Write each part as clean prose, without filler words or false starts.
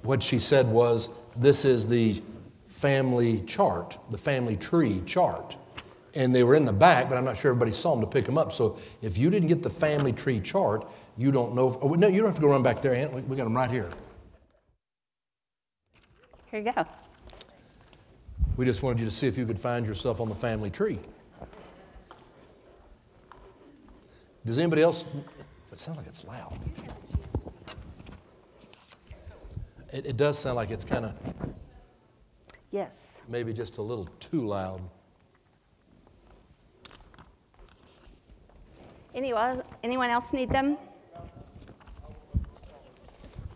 what she said was, this is the family chart, the family tree chart. And they were in the back, but I'm not sure everybody saw them to pick them up. So if you didn't get the family tree chart, you don't know. Oh, no, you don't have to go run back there, Aunt. We got them right here. Here you go. We just wanted you to see if you could find yourself on the family tree. Does anybody else? It sounds like it's loud. It does sound like it's kind of, yes, maybe just a little too loud. Anyone else need them?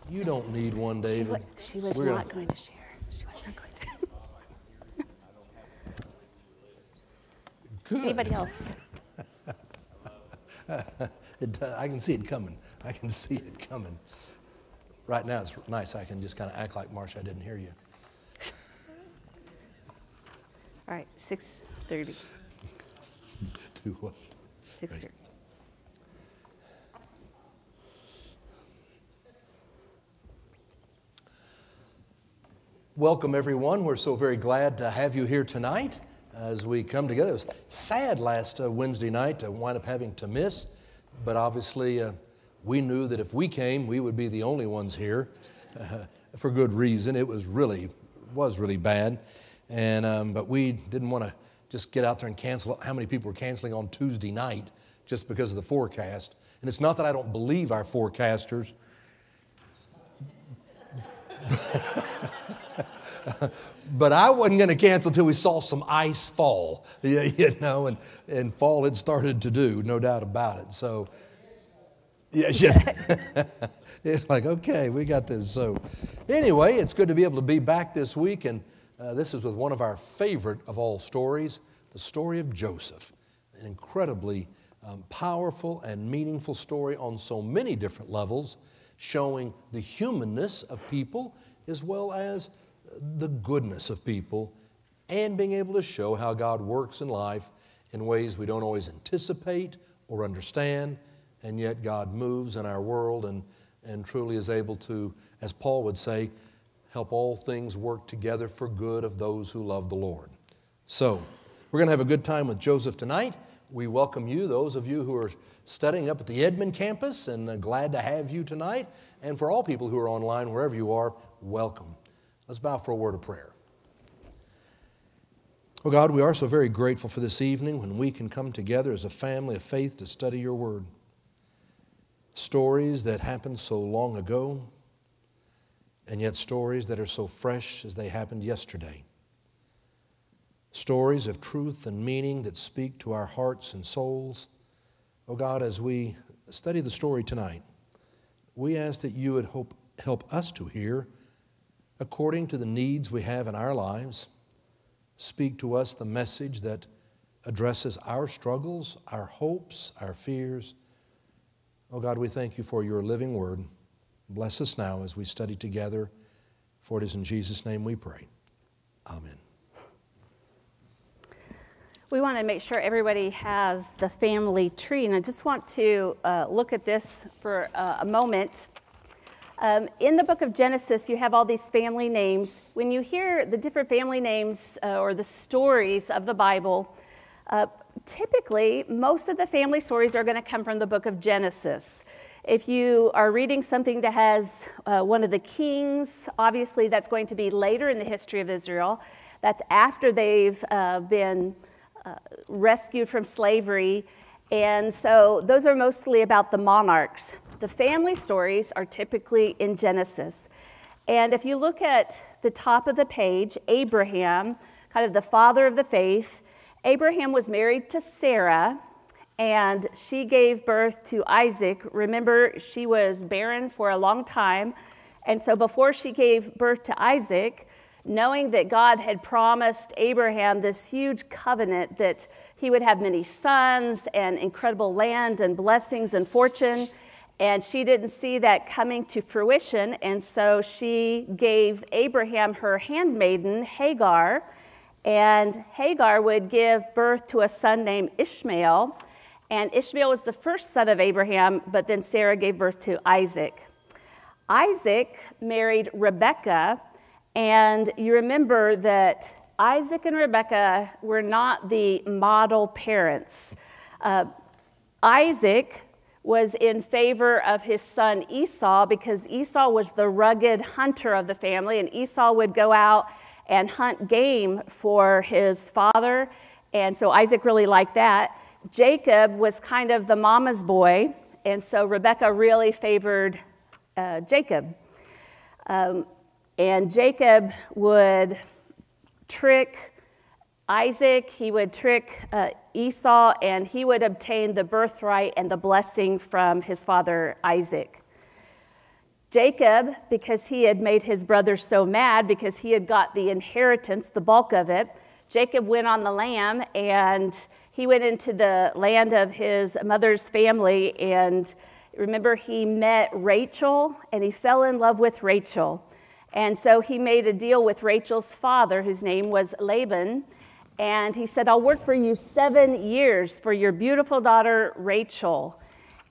You don't need one, David. She was not going to share. She wasn't going to. Good. Anybody else? I can see it coming. I can see it coming. Right now it's nice. I can just kind of act like, Marcia, I didn't hear you. All right, 6:30. Do what? 6:30. Right. Welcome, everyone. We're so very glad to have you here tonight as we come together. It was sad last Wednesday night to wind up having to miss, but obviously we knew that if we came, we would be the only ones here for good reason. It was really bad, and but we didn't want to just get out there and cancel. How many people were canceling on Tuesday night just because of the forecast? And it's not that I don't believe our forecasters. But I wasn't going to cancel until we saw some ice fall, you know, and fall had started to do, no doubt about it. So, yeah. It's like, okay, we got this. So, anyway, it's good to be able to be back this week, and this is with one of our favorite of all stories, the story of Joseph. An incredibly powerful and meaningful story on so many different levels, showing the humanness of people as well as the goodness of people, and being able to show how God works in life in ways we don't always anticipate or understand, and yet God moves in our world and truly is able to, as Paul would say, help all things work together for good of those who love the Lord. So, we're going to have a good time with Joseph tonight. We welcome you, those of you who are studying up at the Edmond campus, and glad to have you tonight. And for all people who are online, wherever you are, welcome. Let's bow for a word of prayer. Oh God, we are so very grateful for this evening when we can come together as a family of faith to study your word. Stories that happened so long ago, and yet stories that are so fresh as they happened yesterday. Stories of truth and meaning that speak to our hearts and souls. Oh God, as we study the story tonight, we ask that you would help us to hear according to the needs we have in our lives. Speak to us the message that addresses our struggles, our hopes, our fears. Oh God, we thank you for your living word. Bless us now as we study together, for it is in Jesus' name we pray. Amen. We want to make sure everybody has the family tree, and I just want to look at this for a moment. In the book of Genesis, you have all these family names. When you hear the different family names or the stories of the Bible, typically most of the family stories are going to come from the book of Genesis. If you are reading something that has one of the kings, obviously that's going to be later in the history of Israel. That's after they've been rescued from slavery. And so those are mostly about the monarchs. The family stories are typically in Genesis. And if you look at the top of the page, Abraham, kind of the father of the faith, Abraham was married to Sarah, and she gave birth to Isaac. Remember, she was barren for a long time. And so before she gave birth to Isaac, knowing that God had promised Abraham this huge covenant that he would have many sons and incredible land and blessings and fortune, and she didn't see that coming to fruition, and so she gave Abraham her handmaiden, Hagar, and Hagar would give birth to a son named Ishmael, and Ishmael was the first son of Abraham, but then Sarah gave birth to Isaac. Isaac married Rebekah, and you remember that Isaac and Rebekah were not the model parents. Isaac was in favor of his son Esau because Esau was the rugged hunter of the family, and Esau would go out and hunt game for his father, and so Isaac really liked that. Jacob was kind of the mama's boy, and so Rebekah really favored Jacob. And Jacob would trick Isaac, he would trick Esau, and he would obtain the birthright and the blessing from his father Isaac. Jacob, because he had made his brothers so mad, because he had got the inheritance, the bulk of it, Jacob went on the lam, and he went into the land of his mother's family, and remember, he met Rachel, and he fell in love with Rachel. And so he made a deal with Rachel's father, whose name was Laban, and he said, I'll work for you 7 years for your beautiful daughter, Rachel.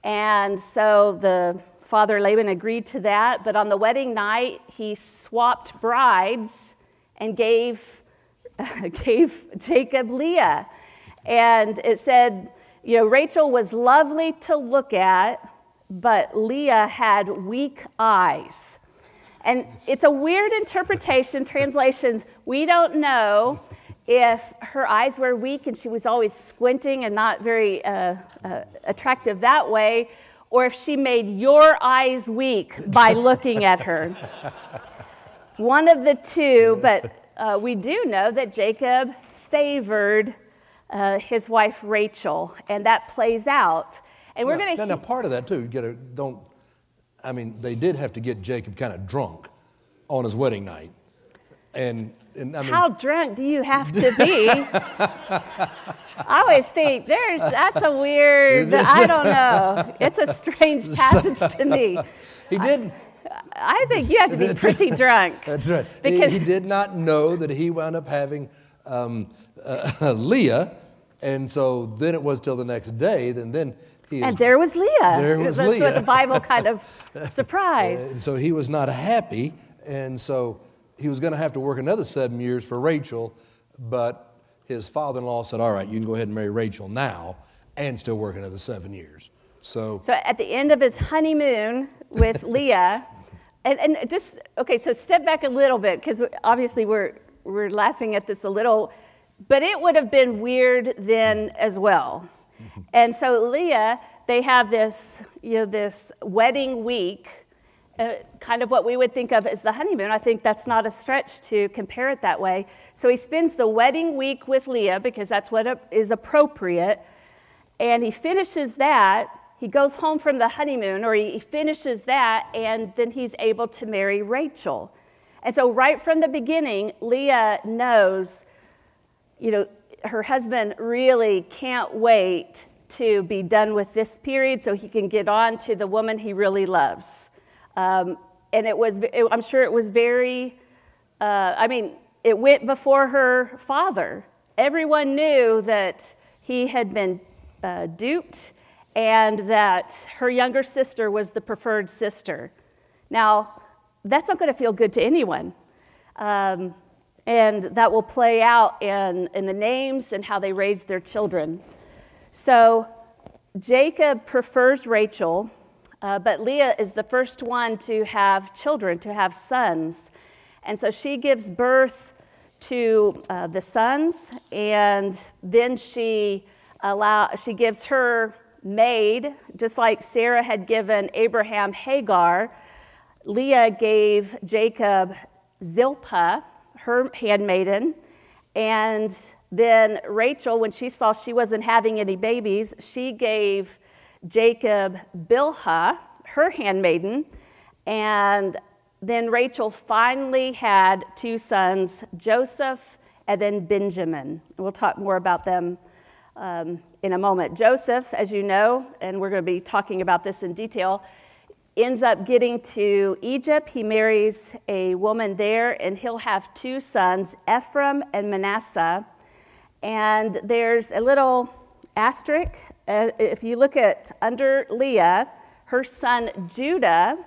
And so the father Laban agreed to that, but on the wedding night, he swapped brides and gave Jacob Leah. And it said, Rachel was lovely to look at, but Leah had weak eyes. And it's a weird interpretation, translations. We don't know if her eyes were weak and she was always squinting and not very attractive that way, or if she made your eyes weak by looking at her. One of the two, but we do know that Jacob favored his wife Rachel, and that plays out. And we're going to... Now, part of that, too, they did have to get Jacob kind of drunk on his wedding night. And I mean, how drunk do you have to be? I always think that's a weird, I don't know. It's a strange passage to me. He didn't. I think you have to be pretty drunk. That's right. Because he did not know that he wound up having Leah, and so then it was till the next day, and there was Leah. That's what the Bible kind of surprised. And so he was not happy, and so he was going to have to work another 7 years for Rachel, but his father-in-law said, all right, you can go ahead and marry Rachel now and still work another 7 years. So at the end of his honeymoon with Leah, and just, okay, so step back a little bit, because obviously we're laughing at this a little, but it would have been weird then as well. And so Leah, they have this, this wedding week, kind of what we would think of as the honeymoon. I think that's not a stretch to compare it that way. So he spends the wedding week with Leah because that's what is appropriate. And he finishes that. He goes home from the honeymoon, or he finishes that, and then he's able to marry Rachel. And so right from the beginning, Leah knows, her husband really can't wait to be done with this period so he can get on to the woman he really loves. And I'm sure it was very, it went before her father. Everyone knew that he had been duped and that her younger sister was the preferred sister. Now, that's not going to feel good to anyone. And that will play out in the names and how they raise their children. So Jacob prefers Rachel, but Leah is the first one to have children, to have sons. And so she gives birth to the sons, and then she gives her maid, just like Sarah had given Abraham Hagar. Leah gave Jacob Zilpah, her handmaiden, and then Rachel, when she saw she wasn't having any babies, she gave Jacob Bilhah, her handmaiden, and then Rachel finally had 2 sons, Joseph and then Benjamin. And we'll talk more about them in a moment. Joseph, as you know, and we're going to be talking about this in detail, ends up getting to Egypt. He marries a woman there, and he'll have 2 sons, Ephraim and Manasseh. And there's a little asterisk. If you look at under Leah, her son Judah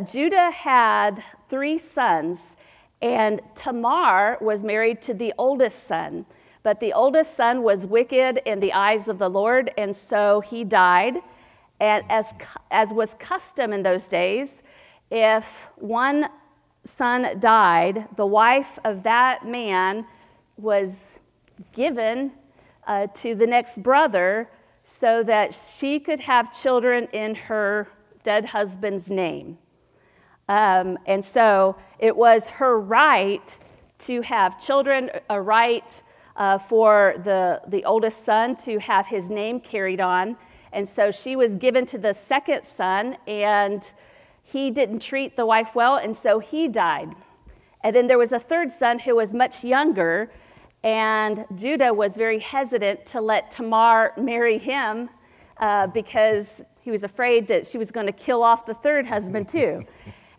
Judah had 3 sons, and Tamar was married to the oldest son. But the oldest son was wicked in the eyes of the Lord, and so he died. And as was custom in those days, if one son died, the wife of that man was given to the next brother so that she could have children in her dead husband's name. And so it was her right to have children, a right for the oldest son to have his name carried on. And so she was given to the second son, and he didn't treat the wife well, and so he died. And then there was a third son who was much younger, and Judah was very hesitant to let Tamar marry him because he was afraid that she was going to kill off the third husband too.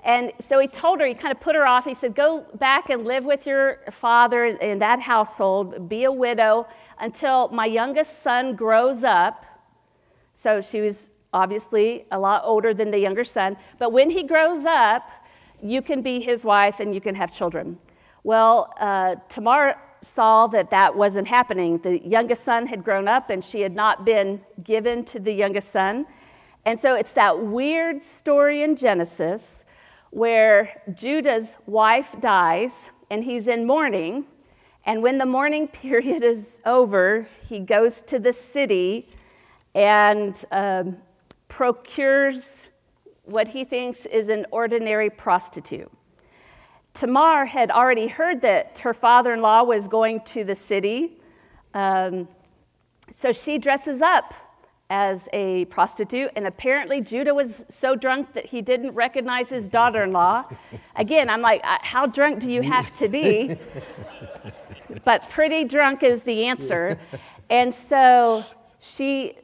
And so he told her, he kind of put her off. He said, go back and live with your father in that household, be a widow until my youngest son grows up. So she was obviously a lot older than the younger son. But when he grows up, you can be his wife and you can have children. Well, Tamar saw that that wasn't happening. The youngest son had grown up and she had not been given to the youngest son. And so it's that weird story in Genesis where Judah's wife dies and he's in mourning. And when the mourning period is over, he goes to the city and procures what he thinks is an ordinary prostitute. Tamar had already heard that her father-in-law was going to the city, so she dresses up as a prostitute, and apparently Judah was so drunk that he didn't recognize his daughter-in-law. Again, I'm like, how drunk do you have to be? But pretty drunk is the answer. And so she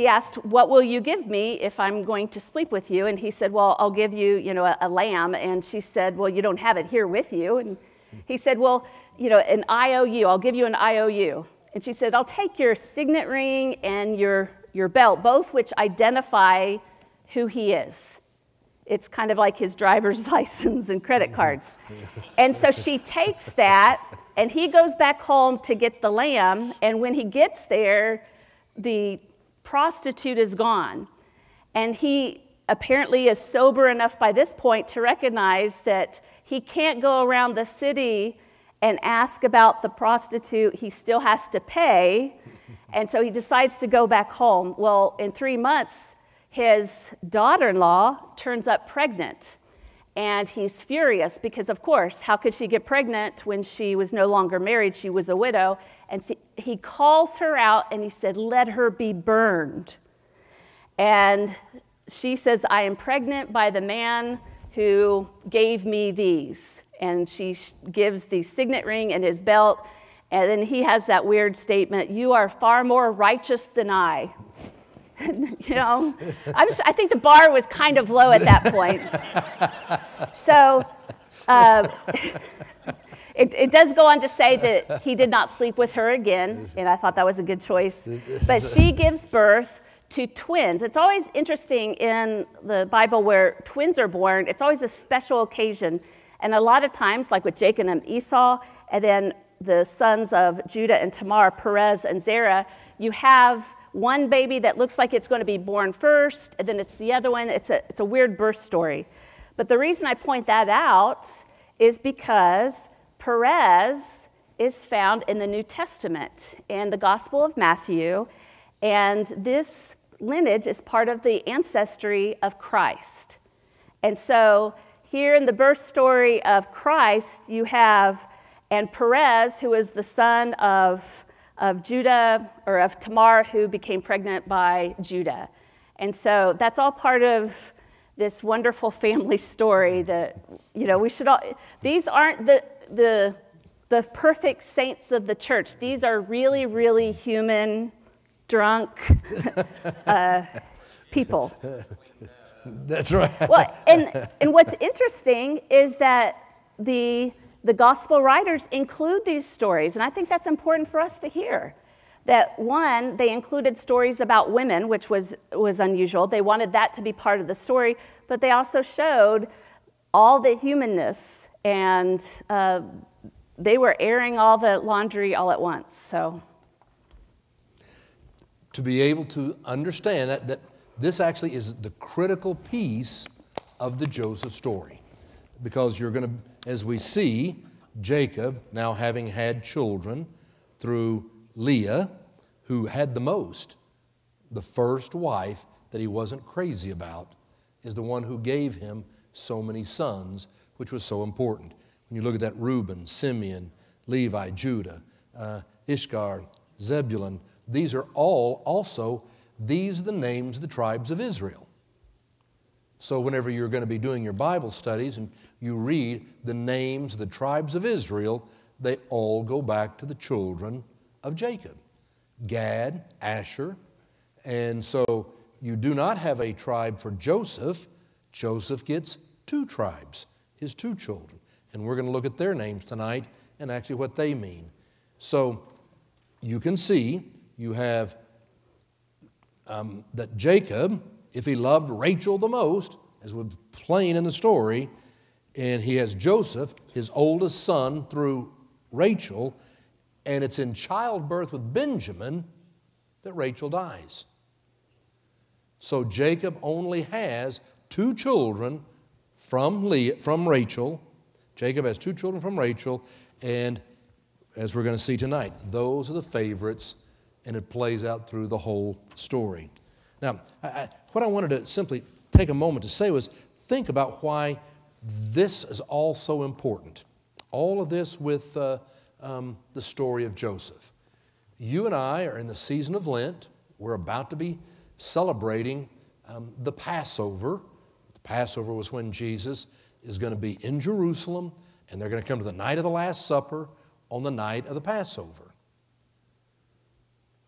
asked, what will you give me if I'm going to sleep with you? And he said, well, I'll give you, a lamb. And she said, well, you don't have it here with you. And he said, well, an IOU, I'll give you an IOU. And she said, I'll take your signet ring and your belt, both which identify who he is. It's kind of like his driver's license and credit cards. And so she takes that, and he goes back home to get the lamb. And when he gets there, the prostitute is gone. And he apparently is sober enough by this point to recognize that he can't go around the city and ask about the prostitute. He still has to pay. And so he decides to go back home. Well, in 3 months, his daughter-in-law turns up pregnant. And he's furious because, of course, how could she get pregnant when she was no longer married? She was a widow. And so he calls her out and he said, let her be burned. And she says, I am pregnant by the man who gave me these. And she gives the signet ring and his belt. And then he has that weird statement, you are far more righteous than I. I think the bar was kind of low at that point. So it does go on to say that he did not sleep with her again, and I thought that was a good choice. But she gives birth to twins. It's always interesting in the Bible where twins are born. It's always a special occasion. And a lot of times, like with Jacob and Esau, and then the sons of Judah and Tamar, Perez and Zerah, you have one baby that looks like it's going to be born first, and then it's the other one. It's a weird birth story. But the reason I point that out is because Perez is found in the New Testament in the Gospel of Matthew, and this lineage is part of the ancestry of Christ. And so here in the birth story of Christ, you have, and Perez, who is the son of Judah, or of Tamar, who became pregnant by Judah. And so that's all part of this wonderful family story that, we should all, these aren't the perfect saints of the church. These are really, really human, drunk people. That's right. Well, and what's interesting is that the gospel writers include these stories, and I think that's important for us to hear, that one, they included stories about women, which was unusual. They wanted that to be part of the story, but they also showed all the humanness, and they were airing all the laundry all at once. So, to be able to understand that this actually is the critical piece of the Joseph story, because you're going to, as we see, Jacob now having had children through Leah, who had the most, the first wife that he wasn't crazy about, is the one who gave him so many sons, which was so important. When you look at that, Reuben, Simeon, Levi, Judah, Issachar, Zebulun, these are all also, these are the names of the tribes of Israel. So whenever you're going to be doing your Bible studies and you read the names of the tribes of Israel, they all go back to the children of Jacob. Gad, Asher, and so you do not have a tribe for Joseph. Joseph gets two tribes, his two children. And we're going to look at their names tonight and actually what they mean. So you can see you have that Jacob, if he loved Rachel the most, as was plain in the story, and he has Joseph, his oldest son, through Rachel, and it's in childbirth with Benjamin that Rachel dies. So Jacob only has two children from Rachel. Jacob has two children from Rachel, and as we're going to see tonight, those are the favorites, and it plays out through the whole story. Now, what I wanted to simply take a moment to say was think about why this is all so important. All of this with the story of Joseph. You and I are in the season of Lent. We're about to be celebrating the Passover. The Passover was when Jesus is going to be in Jerusalem, and they're going to come to the night of the Last Supper on the night of the Passover.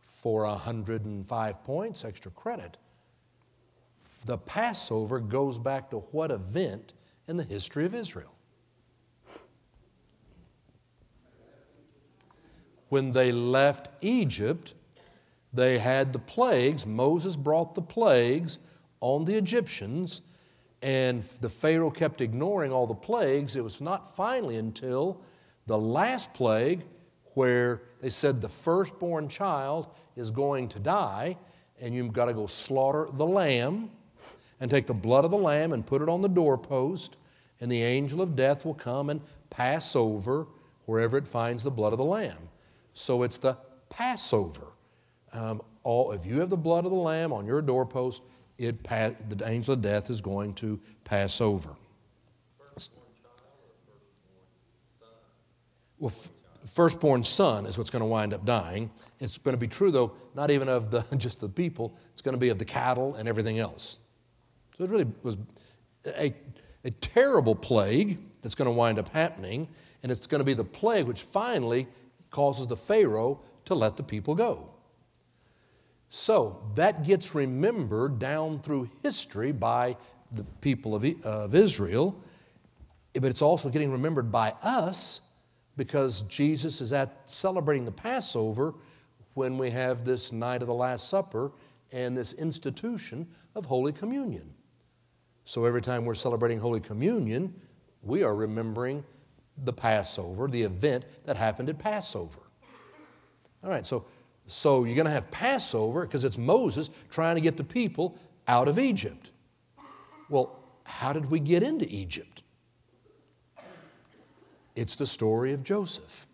For 105 points, extra credit, the Passover goes back to what event in the history of Israel? When they left Egypt, they had the plagues. Moses brought the plagues on the Egyptians, and the Pharaoh kept ignoring all the plagues. It was not finally until the last plague where they said the firstborn child is going to die, and you've got to go slaughter the lamb and take the blood of the lamb and put it on the doorpost, and the angel of death will come and pass over wherever it finds the blood of the lamb. So it's the Passover. If you have the blood of the lamb on your doorpost, the angel of death is going to pass over. Well, firstborn son is what's going to wind up dying. It's going to be true, though, not even of just the people. It's going to be of the cattle and everything else. So it really was a terrible plague that's going to wind up happening, and it's going to be the plague which finally causes the Pharaoh to let the people go. So that gets remembered down through history by the people of Israel, but it's also getting remembered by us because Jesus is celebrating the Passover when we have this night of the Last Supper and this institution of Holy Communion. So every time we're celebrating Holy Communion, we are remembering the Passover, the event that happened at Passover. All right, so you're going to have Passover because it's Moses trying to get the people out of Egypt. Well, how did we get into Egypt? It's the story of Joseph.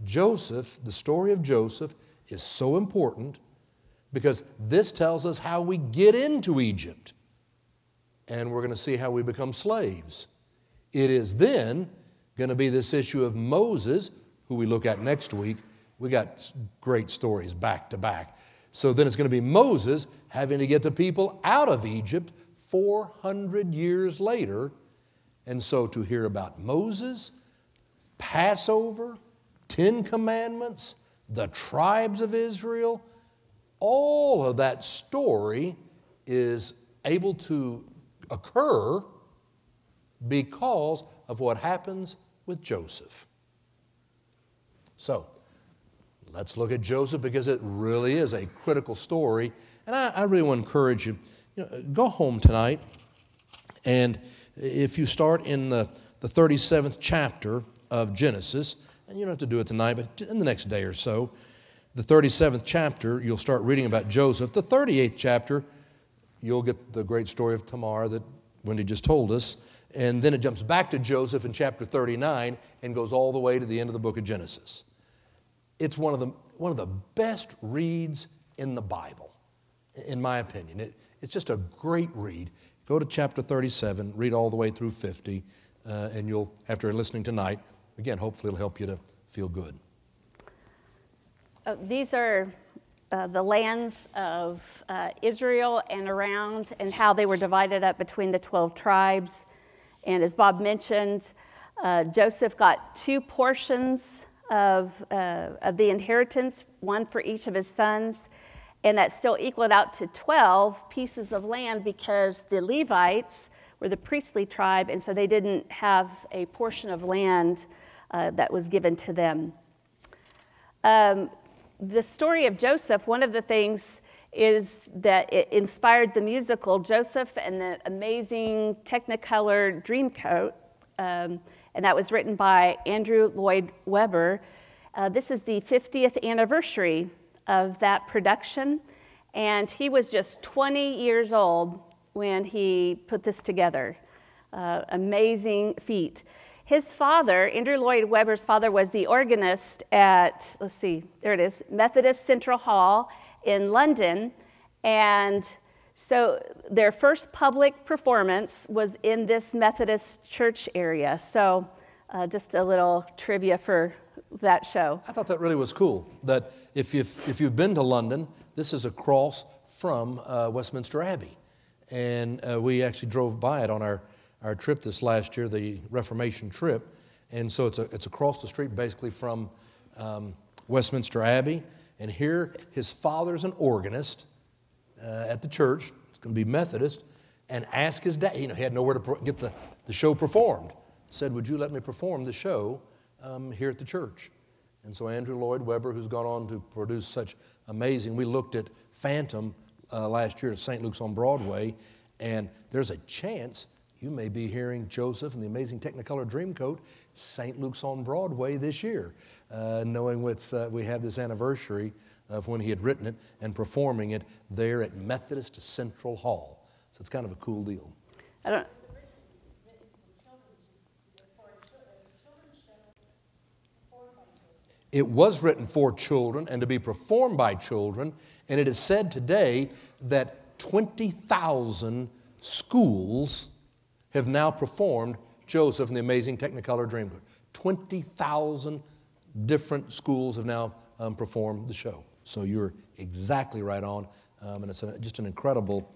The story of Joseph is so important because this tells us how we get into Egypt. And we're going to see how we become slaves. It is then going to be this issue of Moses, who we look at next week. We got great stories back to back. So then it's going to be Moses having to get the people out of Egypt 400 years later. And so to hear about Moses, Passover, 10 Commandments, the tribes of Israel, all of that story is able to occur because of what happens with Joseph. So, let's look at Joseph because it really is a critical story. And I really want to encourage you, go home tonight, and if you start in the 37th chapter of Genesis, and you don't have to do it tonight, but in the next day or so, the 37th chapter, you'll start reading about Joseph. The 38th chapter, you'll get the great story of Tamar that Wendy just told us. And then it jumps back to Joseph in chapter 39 and goes all the way to the end of the book of Genesis. It's one of the best reads in the Bible, in my opinion. It's just a great read. Go to chapter 37, read all the way through 50, and you'll, after listening tonight, again, hopefully it'll help you to feel good. These are the lands of Israel and around, and how they were divided up between the 12 tribes. And as Bob mentioned, Joseph got 2 portions of the inheritance, one for each of his sons, and that still equaled out to 12 pieces of land because the Levites were the priestly tribe, and so they didn't have a portion of land that was given to them. The story of Joseph, one of the things is that it inspired the musical Joseph and the Amazing Technicolor Dreamcoat, and that was written by Andrew Lloyd Webber. This is the 50th anniversary of that production, and he was just 20 years old when he put this together. Amazing feat. His father, Andrew Lloyd Webber's father, was the organist at, let's see, there it is, Methodist Central Hall in London, and so their first public performance was in this Methodist church area. So just a little trivia for that show. I thought that really was cool, that if you've been to London, this is across from Westminster Abbey. And we actually drove by it on our trip this last year, the Reformation trip. And so it's across the street basically from Westminster Abbey. And here, his father's an organist at the church. It's going to be Methodist. And asked his dad, he had nowhere to get the show performed. Said, would you let me perform the show here at the church? And so Andrew Lloyd Webber, who's gone on to produce such amazing, we looked at Phantom last year at St. Luke's on Broadway, and there's a chance you may be hearing Joseph and the Amazing Technicolor Dreamcoat, St. Luke's on Broadway this year, knowing we have this anniversary of when he had written it and performing it there at Methodist Central Hall. So it's kind of a cool deal. I don't. It was written for children and to be performed by children, and it is said today that 20,000 schools have now performed Joseph and the Amazing Technicolor Dreamcoat. 20,000 different schools have now performed the show. So you're exactly right on, and it's just an incredible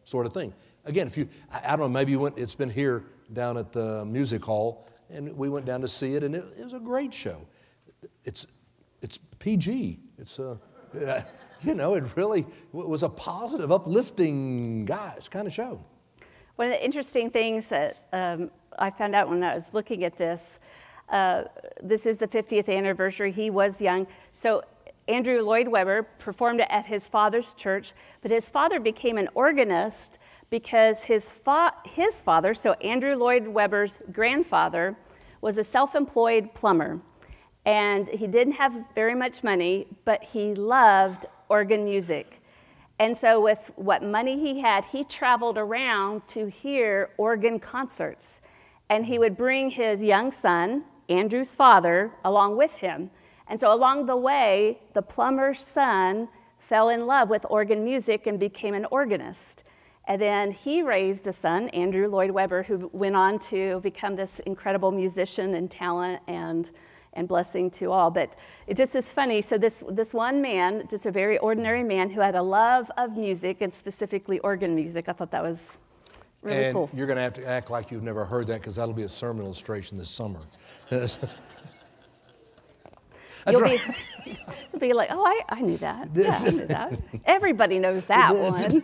sort of thing. Again, I don't know, maybe it's been here down at the music hall, and we went down to see it, and it was a great show. It's PG. It's it really was a positive, uplifting kind of show. One of the interesting things that I found out when I was looking at this, this is the 50th anniversary. He was young. So Andrew Lloyd Webber performed it at his father's church, but his father became an organist because his father, so Andrew Lloyd Webber's grandfather, was a self-employed plumber. And he didn't have very much money, but he loved organ music. And so with what money he had, he traveled around to hear organ concerts. And he would bring his young son, Andrew's father, along with him. And so along the way, the plumber's son fell in love with organ music and became an organist. And then he raised a son, Andrew Lloyd Webber, who went on to become this incredible musician and talent and blessing to all. But it just is funny. So this one man, just a very ordinary man who had a love of music and specifically organ music, I thought that was really cool. And you're going to have to act like you've never heard that because that'll be a sermon illustration this summer. You'll be like, oh, I knew that. Yeah, I knew that. Everybody knows that one.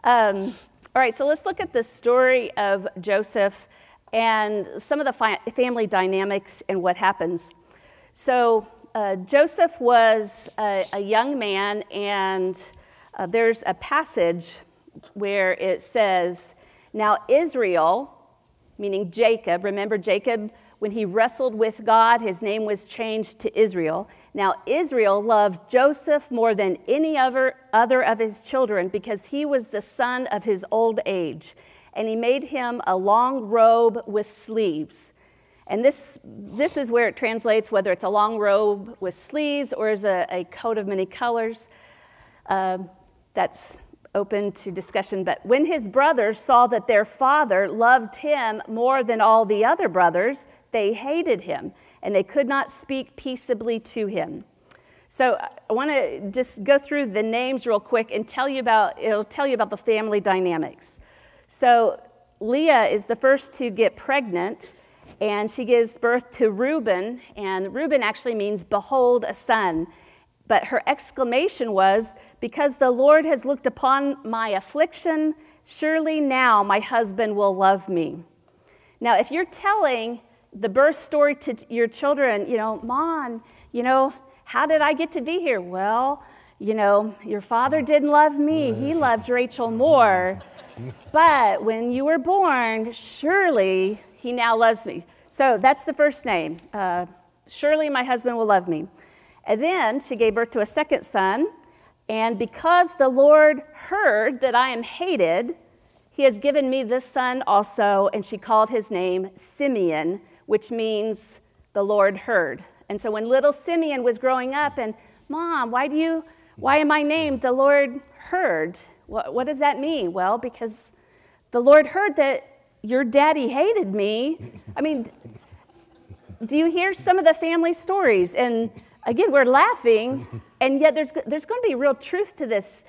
All right, so let's look at the story of Joseph and some of the family dynamics and what happens. So Joseph was a young man, and there's a passage where it says, now Israel, meaning Jacob, remember Jacob, when he wrestled with God, his name was changed to Israel. Now Israel loved Joseph more than any other of his children because he was the son of his old age. And he made him a long robe with sleeves. And this is where it translates, whether it's a long robe with sleeves or is a coat of many colors. That's open to discussion. But when his brothers saw that their father loved him more than all the other brothers, they hated him, and they could not speak peaceably to him. So I want to just go through the names real quick and it'll tell you about the family dynamics. So Leah is the first to get pregnant, and she gives birth to Reuben, and Reuben actually means behold a son. But her exclamation was, because the Lord has looked upon my affliction, surely now my husband will love me. Now, if you're telling the birth story to your children, Mom, how did I get to be here? Well, your father didn't love me. He loved Rachel more. But when you were born, surely he now loves me. So that's the first name. Surely my husband will love me. And then she gave birth to a second son, and because the Lord heard that I am hated, he has given me this son also, and she called his name Simeon, which means the Lord heard. And so when little Simeon was growing up, and Mom, why am I named the Lord heard? What does that mean? Well, because the Lord heard that your daddy hated me. I mean, do you hear some of the family stories? And again, we're laughing, and yet there's going to be real truth to this.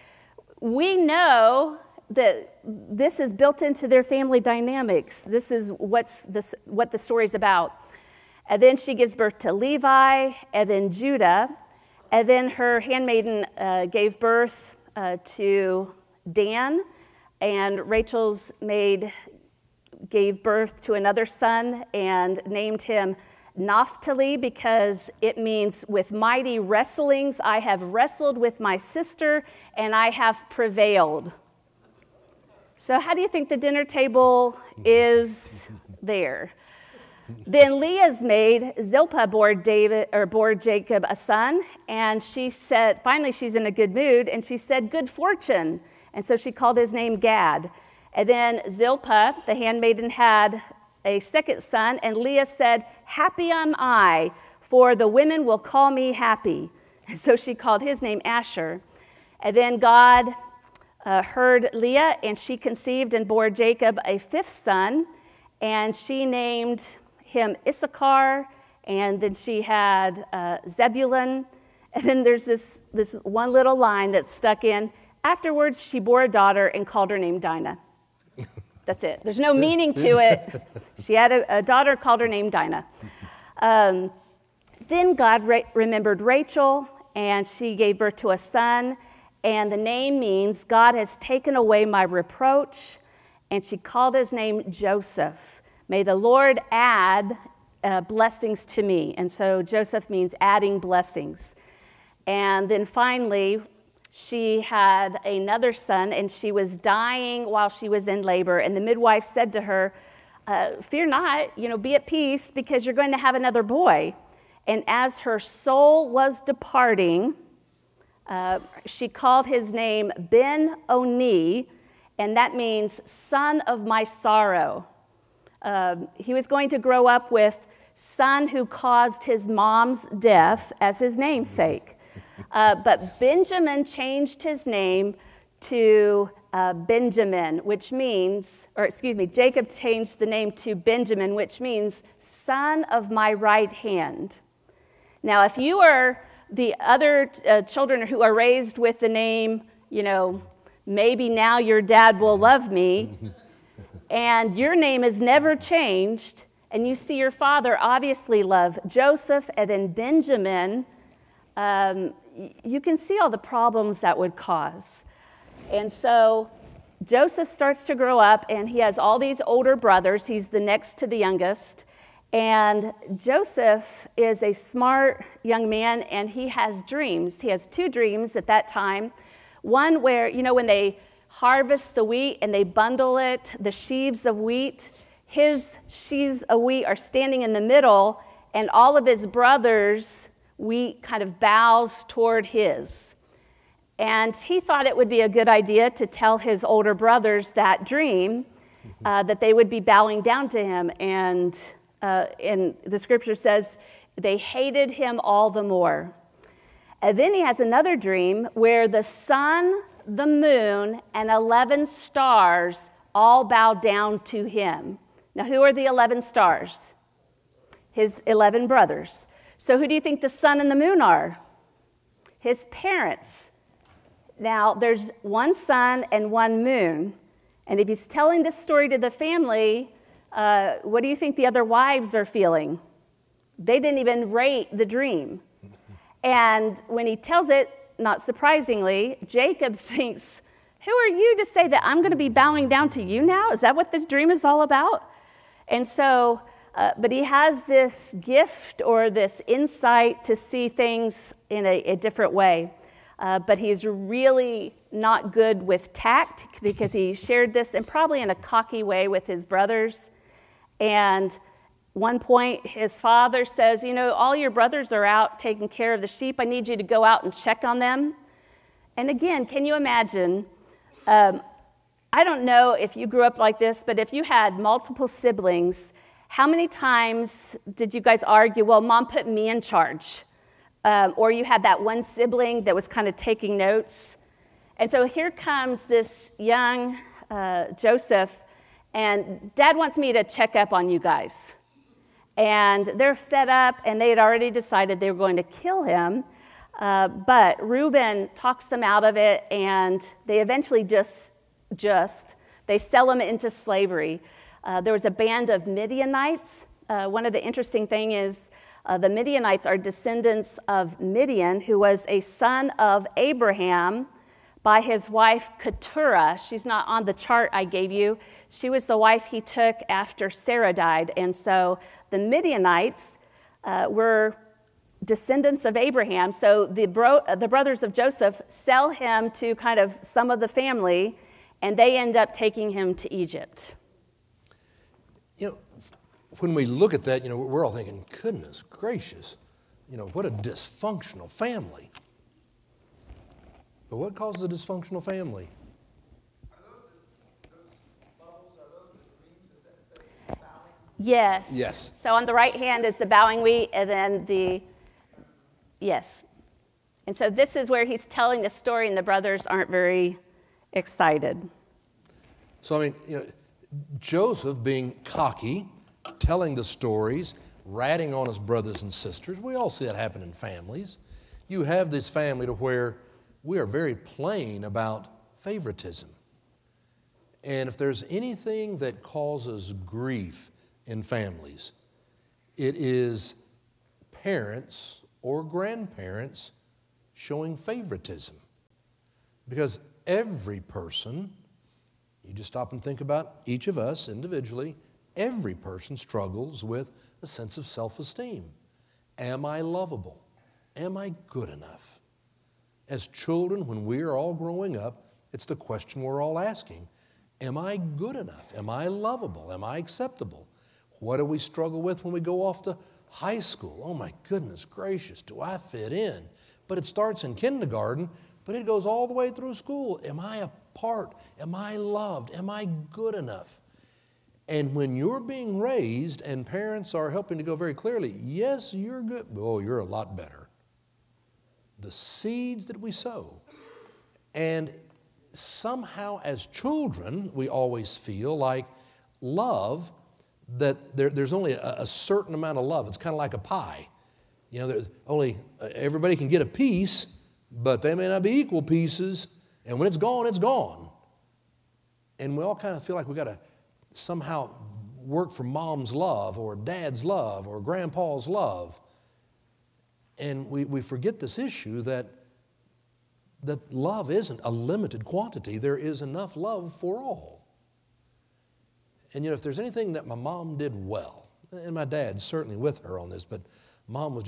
We know that this is built into their family dynamics. This is what the story's about. And then she gives birth to Levi, and then Judah, and then her handmaiden gave birth to Dan, and Rachel's maid gave birth to another son and named him Naphtali, because it means with mighty wrestlings I have wrestled with my sister and I have prevailed. So how do you think the dinner table is there? Then Leah's maid Zilpah bore Jacob a son, and she said, finally she's in a good mood, and she said, good fortune. And so she called his name Gad. And then Zilpah, the handmaiden, had a second son, and Leah said, happy am I, for the women will call me happy. And so she called his name Asher. And then God heard Leah, and she conceived and bore Jacob a fifth son, and she named him Issachar, and then she had Zebulun. And then there's this one little line that's stuck in. Afterwards, she bore a daughter and called her name Dinah. That's it. There's no meaning to it. She had a daughter, called her name Dinah. Then God remembered Rachel, and she gave birth to a son, and the name means God has taken away my reproach, and she called his name Joseph. May the Lord add blessings to me. And so Joseph means adding blessings. And then finally, she had another son, and she was dying while she was in labor. And the midwife said to her, fear not, be at peace, because you're going to have another boy. And as her soul was departing, she called his name Ben-Oni, and that means son of my sorrow. He was going to grow up with son who caused his mom's death as his namesake. But Benjamin changed his name to Benjamin, which means, Jacob changed the name to Benjamin, which means son of my right hand. Now, if you are the other children who are raised with the name, maybe now your dad will love me, and your name is never changed, and you see your father obviously love Joseph and then Benjamin, you can see all the problems that would cause. And so Joseph starts to grow up, and he has all these older brothers. He's the next to the youngest. And Joseph is a smart young man, and he has dreams. He has two dreams at that time. One where, you know, when they harvest the wheat and they bundle it, the sheaves of wheat, his sheaves of wheat are standing in the middle, and all of his brothers' wheat kind of bows toward his. And he thought it would be a good idea to tell his older brothers that dream, that they would be bowing down to him. And the scripture says they hated him all the more. And then he has another dream where the sun, the moon, and 11 stars all bow down to him. Now, who are the 11 stars? His 11 brothers. So who do you think the sun and the moon are? His parents. Now, there's one sun and one moon. And if he's telling this story to the family, what do you think the other wives are feeling? They didn't even rate the dream. And when he tells it, not surprisingly, Jacob thinks, who are you to say that I'm going to be bowing down to you now? Is that what this dream is all about? And so, but he has this gift or this insight to see things in a different way. But he's really not good with tact because he shared this and probably in a cocky way with his brothers. And one point, his father says, you know, all your brothers are out taking care of the sheep. I need you to go out and check on them. And again, can you imagine? I don't know if you grew up like this, but if you had multiple siblings, how many times did you guys argue, well, mom put me in charge? Or you had that one sibling that was kind of taking notes. And so here comes this young Joseph, and Dad wants me to check up on you guys. And they're fed up, and they had already decided they were going to kill him. But Reuben talks them out of it, and they eventually they sell him into slavery. There was a band of Midianites. One of the interesting things is the Midianites are descendants of Midian, who was a son of Abraham by his wife Keturah. She's not on the chart I gave you. She was the wife he took after Sarah died. And so the Midianites were descendants of Abraham. So the brothers of Joseph sell him to kind of some of the family, and they end up taking him to Egypt. You know, when we look at that, you know, we're all thinking, goodness gracious, you know, what a dysfunctional family. But what causes a dysfunctional family? Yes. Yes. So on the right hand is the bowing wheat, and then yes. And so this is where he's telling the story, and the brothers aren't very excited. So, I mean, you know, Joseph being cocky, telling the stories, ratting on his brothers and sisters. We all see that happen in families. You have this family to where we are very plain about favoritism. And if there's anything that causes grief in families, it is parents or grandparents showing favoritism. Because every person, you just stop and think about each of us individually, every person struggles with a sense of self-esteem. Am I lovable? Am I good enough? As children, when we are all growing up, it's the question we're all asking. Am I good enough? Am I lovable? Am I acceptable? What do we struggle with when we go off to high school? Oh my goodness gracious, do I fit in? But it starts in kindergarten, but it goes all the way through school. Am I a part? Am I loved? Am I good enough? And when you're being raised and parents are helping to go very clearly, yes, you're good. Oh, you're a lot better. The seeds that we sow. And somehow as children, we always feel like love, that there's only a certain amount of love. It's kind of like a pie. You know, there's only everybody can get a piece, but they may not be equal pieces. And when it's gone, it's gone. And we all kind of feel like we've got to somehow work for mom's love or dad's love or grandpa's love. And we forget this issue that love isn't a limited quantity. There is enough love for all. And you know, if there's anything that my mom did well, and my dad certainly with her on this, but Mom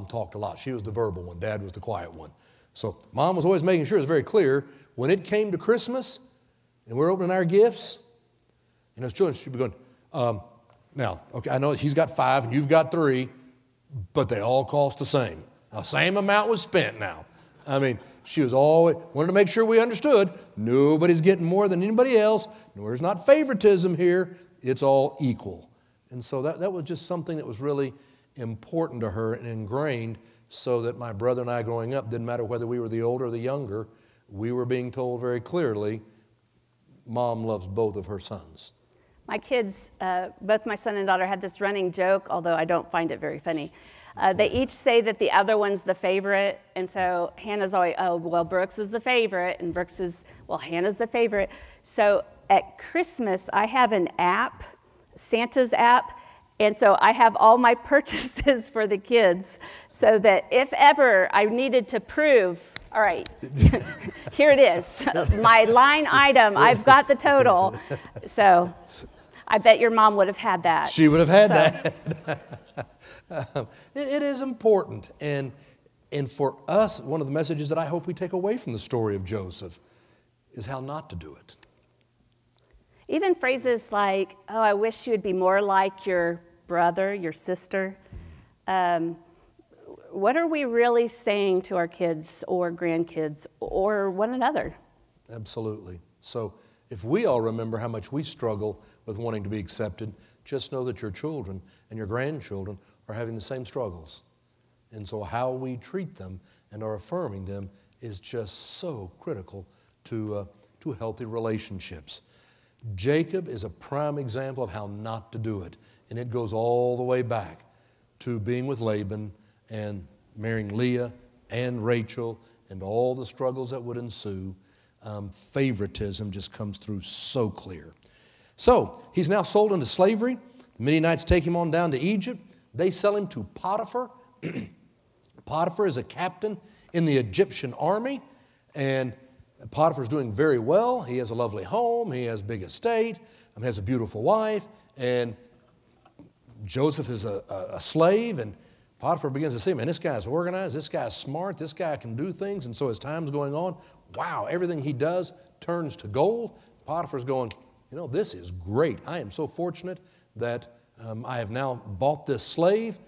talked a lot. She was the verbal one. Dad was the quiet one. So Mom was always making sure it was very clear when it came to Christmas and we're opening our gifts, as children, she'd be going, now, okay, I know he's got 5 and you've got 3, but they all cost the same. Now, same amount was spent now. I mean, she was always, wanted to make sure we understood, nobody's getting more than anybody else. There's not favoritism here. It's all equal. And so that was just something that was really important to her and ingrained, so that my brother and I growing up, didn't matter whether we were the older or the younger, we were being told very clearly, Mom loves both of her sons. My kids, both my son and daughter, had this running joke, although I don't find it very funny. They each say that the other one's the favorite, and so Hannah's always, oh, well, Brooks is the favorite, and Brooks is, well, Hannah's the favorite. So at Christmas, I have an app, Santa's app, and so I have all my purchases for the kids, so that if ever I needed to prove, all right, here it is, my line item, I've got the total. So I bet your mom would have had that. She would have had that. It is important. And for us, one of the messages that I hope we take away from the story of Joseph is how not to do it. Even phrases like, oh, I wish you would be more like your brother, your sister. What are we really saying to our kids or grandkids or one another? Absolutely. So if we all remember how much we struggle with wanting to be accepted, just know that your children and your grandchildren are having the same struggles. And so how we treat them and are affirming them is just so critical to healthy relationships. Jacob is a prime example of how not to do it. And it goes all the way back to being with Laban and marrying Leah and Rachel and all the struggles that would ensue. Favoritism just comes through so clear. So he's now sold into slavery. The Midianites take him on down to Egypt. They sell him to Potiphar. Potiphar is a captain in the Egyptian army, and Potiphar's doing very well. He has a lovely home. He has a big estate. Has a beautiful wife. And Joseph is a slave, and Potiphar begins to see, man, this guy's organized, this guy's smart, this guy can do things. And so as time's going on, wow, everything he does turns to gold. Potiphar's going, this is great. I am so fortunate that I have now bought this slave.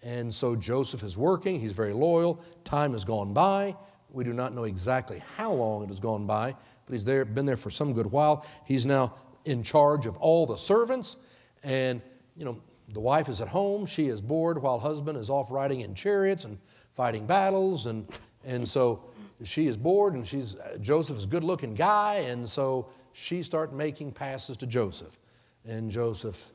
And so Joseph is working. He's very loyal. Time has gone by. We do not know exactly how long it has gone by, but he's been there for some good while. He's now in charge of all the servants. And, the wife is at home. She is bored while husband is off riding in chariots and fighting battles. And so she is bored, and Joseph is a good-looking guy, and so she starts making passes to Joseph. And Joseph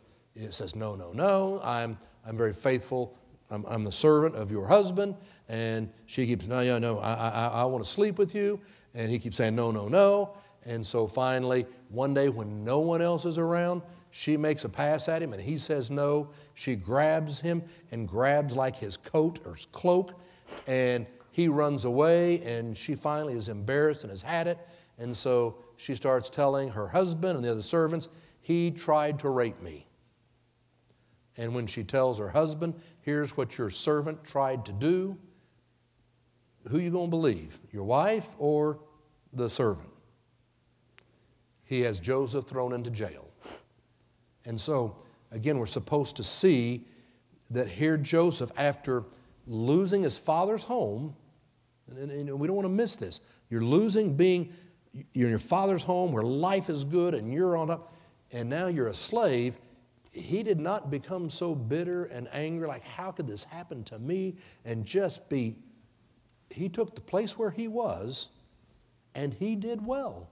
says, no, I'm very faithful. I'm the servant of your husband. And she keeps, no, I want to sleep with you. And he keeps saying, no. And so finally, one day when no one else is around, she makes a pass at him, and he says no. She grabs him and grabs like his coat or his cloak, and he runs away, and she finally is embarrassed and has had it. And so she starts telling her husband and the other servants, he tried to rape me. And when she tells her husband, here's what your servant tried to do, who you going to believe, your wife or the servant? He has Joseph thrown into jail. And so, again, we're supposed to see that here Joseph, after losing his father's home, and we don't want to miss this. You're losing you're in your father's home where life is good and you're on up, and now you're a slave. He did not become so bitter and angry, like, how could this happen to me? And he took the place where he was, and he did well.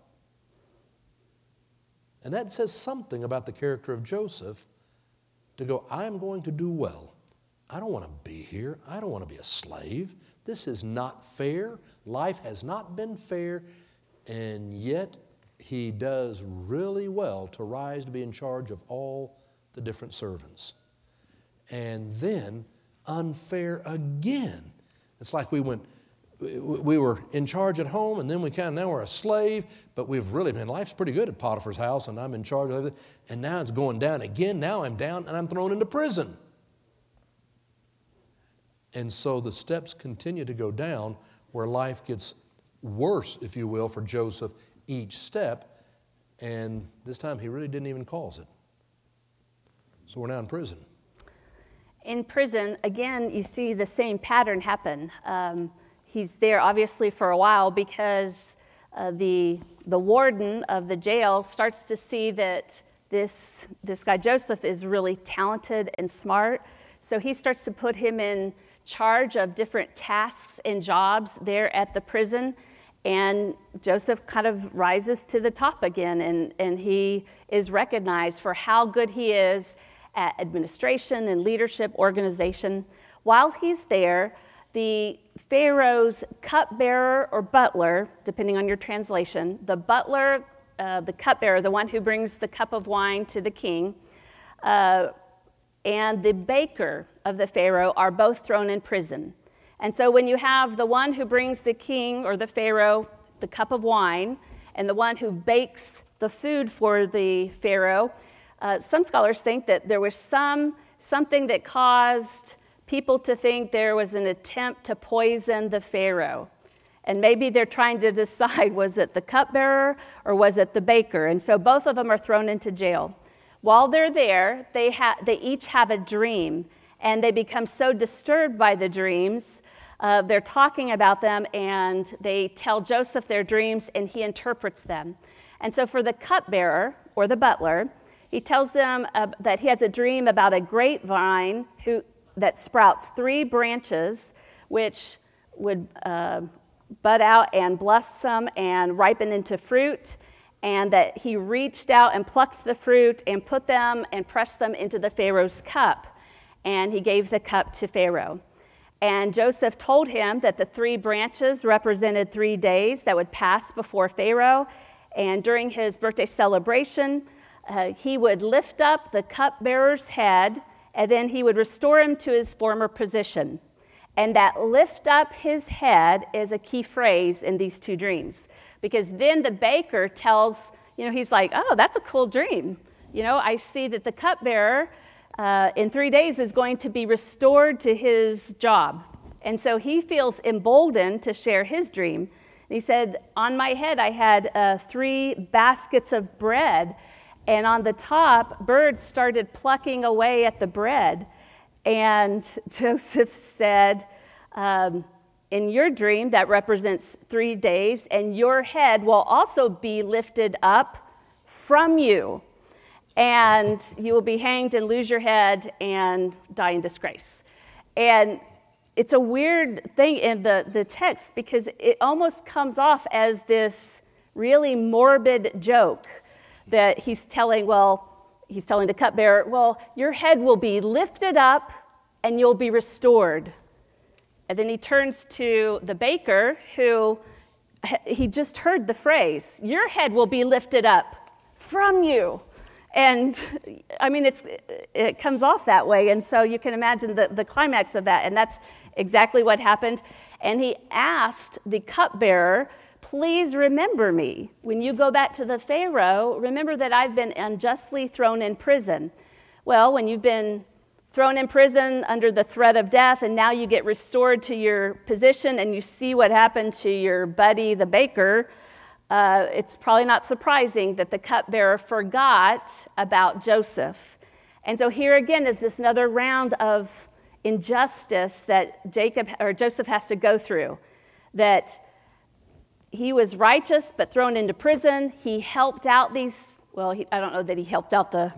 And that says something about the character of Joseph, to go, I'm going to do well. I don't want to be here. I don't want to be a slave. This is not fair. Life has not been fair. And yet he does really well to rise to be in charge of all the different servants. And then unfair again. It's like we went, we were in charge at home, and then now we're a slave, but we've really been, life's pretty good at Potiphar's house, and I'm in charge of everything, and now it's going down again. Now I'm down, and I'm thrown into prison. And so the steps continue to go down, where life gets worse, if you will, for Joseph each step, and this time he really didn't even cause it. So we're now in prison. In prison, again, you see the same pattern happen. He's there obviously for a while because the warden of the jail starts to see that this guy Joseph is really talented and smart. So he starts to put him in charge of different tasks and jobs there at the prison. And Joseph kind of rises to the top again, and he is recognized for how good he is at administration and leadership, organization. While he's there, the Pharaoh's cupbearer or butler, depending on your translation, the butler, the cupbearer, the one who brings the cup of wine to the king, and the baker of the Pharaoh are both thrown in prison. And so when you have the one who brings the king or the Pharaoh the cup of wine, and the one who bakes the food for the Pharaoh, some scholars think that there was something that caused people to think there was an attempt to poison the Pharaoh. And maybe they're trying to decide, was it the cupbearer or was it the baker? And so both of them are thrown into jail. While they're there, they each have a dream, and they become so disturbed by the dreams. They're talking about them, and they tell Joseph their dreams, and he interprets them. And so for the cupbearer or the butler, he tells them that he has a dream about a grapevine that sprouts 3 branches, which would bud out and blossom and ripen into fruit, and that he reached out and plucked the fruit and put them and pressed them into the Pharaoh's cup, and he gave the cup to Pharaoh. And Joseph told him that the 3 branches represented 3 days that would pass before Pharaoh, and during his birthday celebration, he would lift up the cupbearer's head, and then he would restore him to his former position. And that lift up his head is a key phrase in these 2 dreams, because then the baker tells, he's like, oh, that's a cool dream. I see that the cupbearer in 3 days is going to be restored to his job. And so he feels emboldened to share his dream. And he said, on my head I had 3 baskets of bread, and on the top, birds started plucking away at the bread. And Joseph said, in your dream, that represents 3 days, and your head will also be lifted up from you, and you will be hanged and lose your head and die in disgrace. And it's a weird thing in the text, because it almost comes off as this really morbid joke that he's telling the cupbearer, well, your head will be lifted up and you'll be restored. And then he turns to the baker, who he just heard the phrase, your head will be lifted up from you. And I mean, it comes off that way. And so you can imagine the climax of that. And that's exactly what happened. And he asked the cupbearer, please remember me. When you go back to the Pharaoh, remember that I've been unjustly thrown in prison. Well, when you've been thrown in prison under the threat of death, and now you get restored to your position, and you see what happened to your buddy, the baker, it's probably not surprising that the cupbearer forgot about Joseph. And so here again is this another round of injustice that Joseph has to go through. That he was righteous but thrown into prison. He helped out I don't know that he helped out the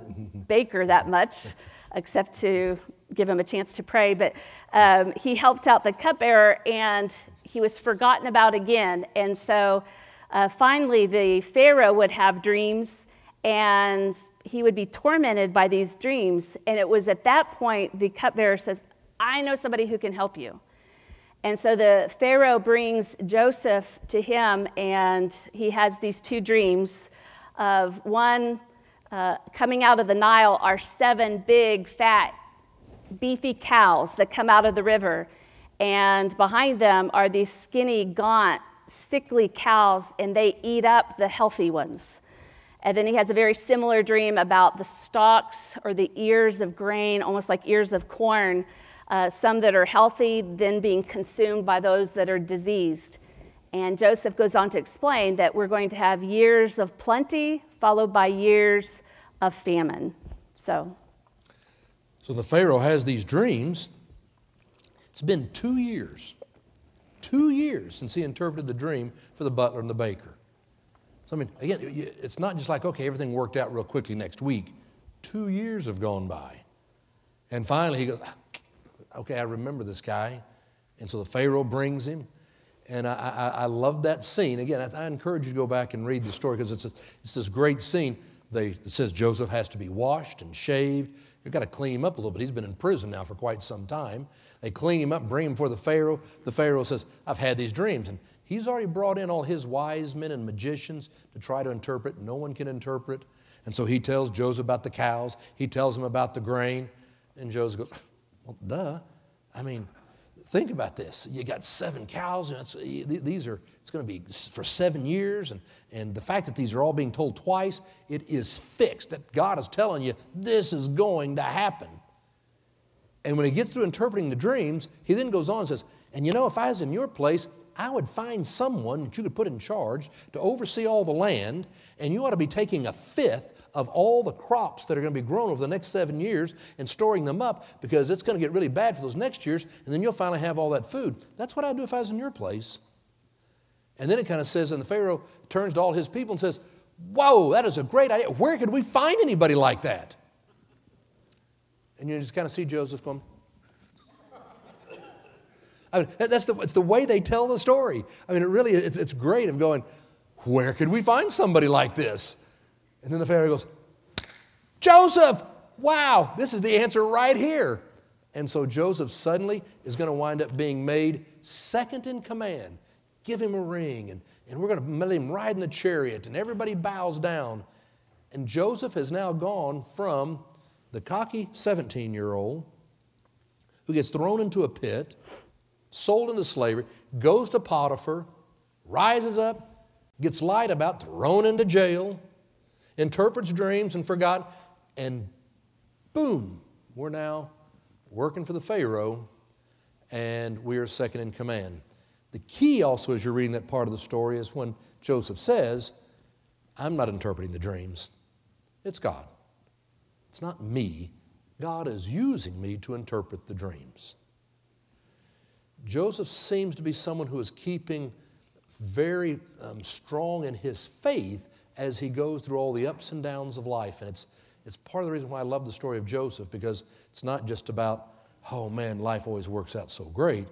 baker that much, except to give him a chance to pray, but he helped out the cupbearer, and he was forgotten about again. And so finally the Pharaoh would have dreams, and he would be tormented by these dreams. And it was at that point the cupbearer says, I know somebody who can help you. And so the Pharaoh brings Joseph to him, and he has these 2 dreams of one, coming out of the Nile are 7 big, fat, beefy cows that come out of the river. and behind them are these skinny, gaunt, sickly cows, and they eat up the healthy ones. And then he has a very similar dream about the stalks or the ears of grain, almost like ears of corn, some that are healthy, then being consumed by those that are diseased. And Joseph goes on to explain that we're going to have years of plenty followed by years of famine. So the Pharaoh has these dreams. It's been 2 years since he interpreted the dream for the butler and the baker. So, I mean, again, it's not just like, okay, everything worked out real quickly next week. 2 years have gone by. And finally he goes, okay, I remember this guy. And so the Pharaoh brings him. And I love that scene. Again, I encourage you to go back and read the story because it's this great scene. It says Joseph has to be washed and shaved. You've got to clean him up a little bit. He's been in prison now for quite some time. They clean him up, bring him before the Pharaoh. The Pharaoh says, I've had these dreams. And he's already brought in all his wise men and magicians to try to interpret. No one can interpret. And so he tells Joseph about the cows. He tells him about the grain. And Joseph goes, well, duh. I mean, think about this. You got 7 cows, and it's going to be for 7 years. And the fact that these are all being told twice, it is fixed. That God is telling you this is going to happen. And when he gets through interpreting the dreams, he then goes on and says, and you know, if I was in your place, I would find someone that you could put in charge to oversee all the land, and you ought to be taking 1/5 of all the crops that are going to be grown over the next 7 years and storing them up because it's going to get really bad for those next years, and then you'll finally have all that food. That's what I'd do if I was in your place. And then it kind of says, and the Pharaoh turns to all his people and says, whoa, that is a great idea. Where could we find anybody like that? And you just kind of see Joseph going, I mean, it's the way they tell the story. I mean, it's great of going, where could we find somebody like this? And then the Pharaoh goes, Joseph, wow, this is the answer right here. And so Joseph suddenly is going to wind up being made second in command. Give him a ring, and we're going to let him ride in the chariot, and everybody bows down. And Joseph has now gone from the cocky 17-year-old who gets thrown into a pit, sold into slavery, goes to Potiphar, rises up, gets lied about, thrown into jail, interprets dreams and forgot, and boom, we're now working for the Pharaoh, and we are second in command. The key also as you're reading that part of the story is when Joseph says, I'm not interpreting the dreams. It's God. It's not me. God is using me to interpret the dreams. Joseph seems to be someone who is keeping very strong in his faith as he goes through all the ups and downs of life. And it's part of the reason why I love the story of Joseph, because it's not just about, oh man, life always works out so great.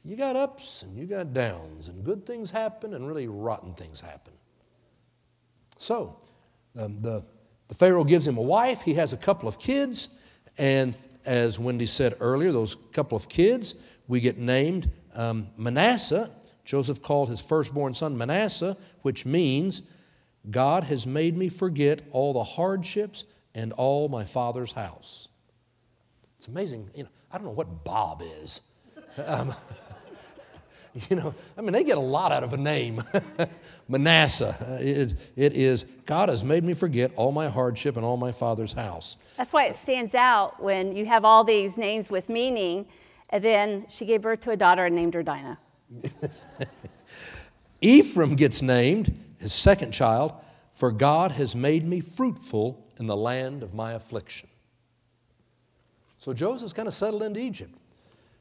You got ups and you got downs, and good things happen and really rotten things happen. So the Pharaoh gives him a wife. He has a couple of kids, and as Wendy said earlier, those couple of kids, we get named Manasseh. Joseph called his firstborn son Manasseh, which means God has made me forget all the hardships and all my father's house. It's amazing. I don't know what Bob is. They get a lot out of a name. Manasseh. It is, God has made me forget all my hardship and all my father's house. That's why it stands out when you have all these names with meaning, and then she gave birth to a daughter and named her Dinah. Ephraim gets named, his second child, for God has made me fruitful in the land of my affliction. So Joseph's kind of settled into Egypt.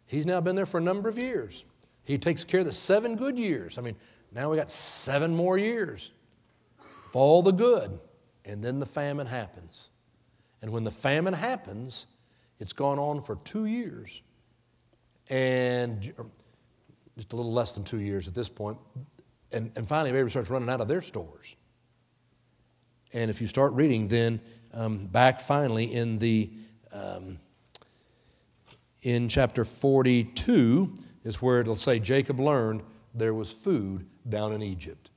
He's now been there for a number of years. He takes care of the 7 good years. Now we got 7 more years of all the good. And then the famine happens. And when the famine happens, it's gone on for 2 years. And just a little less than 2 years at this point. And finally, everybody starts running out of their stores. And if you start reading, then back finally in chapter 42 is where it'll say Jacob learned there was food down in Egypt.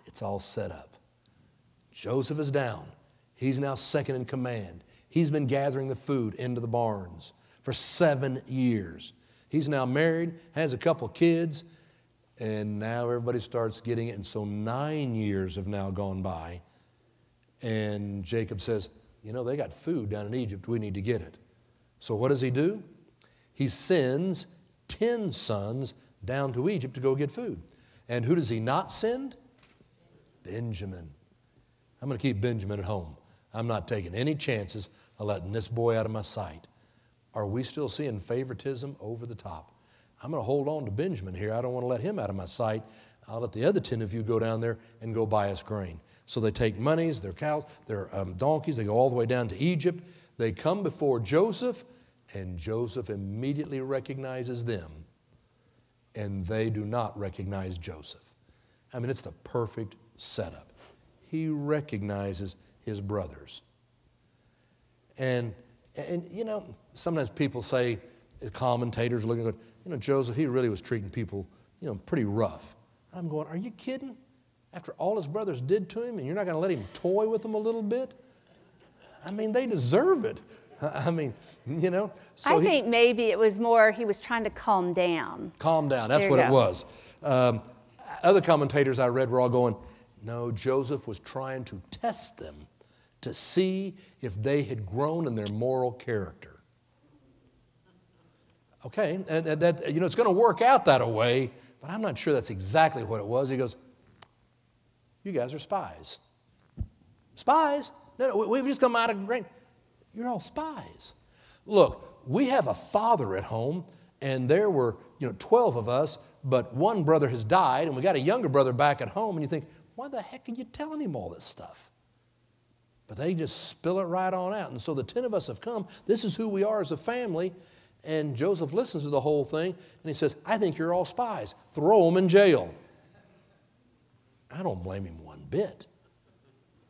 It's all set up. Joseph is down. He's now second in command. He's been gathering the food into the barns for 7 years. He's now married, has a couple kids, and now everybody starts getting it. And so 9 years have now gone by. And Jacob says, you know, they got food down in Egypt. We need to get it. So what does he do? He sends 10 sons down to Egypt to go get food. And who does he not send? Benjamin. I'm going to keep Benjamin at home. I'm not taking any chances of letting this boy out of my sight. Are we still seeing favoritism over the top? I'm going to hold on to Benjamin here. I don't want to let him out of my sight. I'll let the other 10 of you go down there and go buy us grain. So they take monies, their cows, their donkeys. They go all the way down to Egypt. They come before Joseph, and Joseph immediately recognizes them, and they do not recognize Joseph. I mean, it's the perfect setup. He recognizes his brothers. And you know, sometimes people say, commentators looking at, you know, Joseph, he really was treating people, you know, pretty rough. I'm going, are you kidding? After all his brothers did to him, and you're not going to let him toy with them a little bit? I mean, they deserve it. I mean, you know. So I think maybe it was more he was trying to calm down. Calm down, that's what it was. Other commentators I read were all going, no, Joseph was trying to test them to see if they had grown in their moral character. Okay, and that, you know, it's going to work out that way, but I'm not sure that's exactly what it was. He goes, you guys are spies. Spies? No, we've just come out of grain. You're all spies. Look, we have a father at home, and there were, you know, 12 of us, but one brother has died, and we got a younger brother back at home, and you think, why the heck are you telling him all this stuff? But they just spill it right on out. And so the 10 of us have come. This is who we are as a family. And Joseph listens to the whole thing, and he says, I think you're all spies. Throw them in jail. I don't blame him one bit.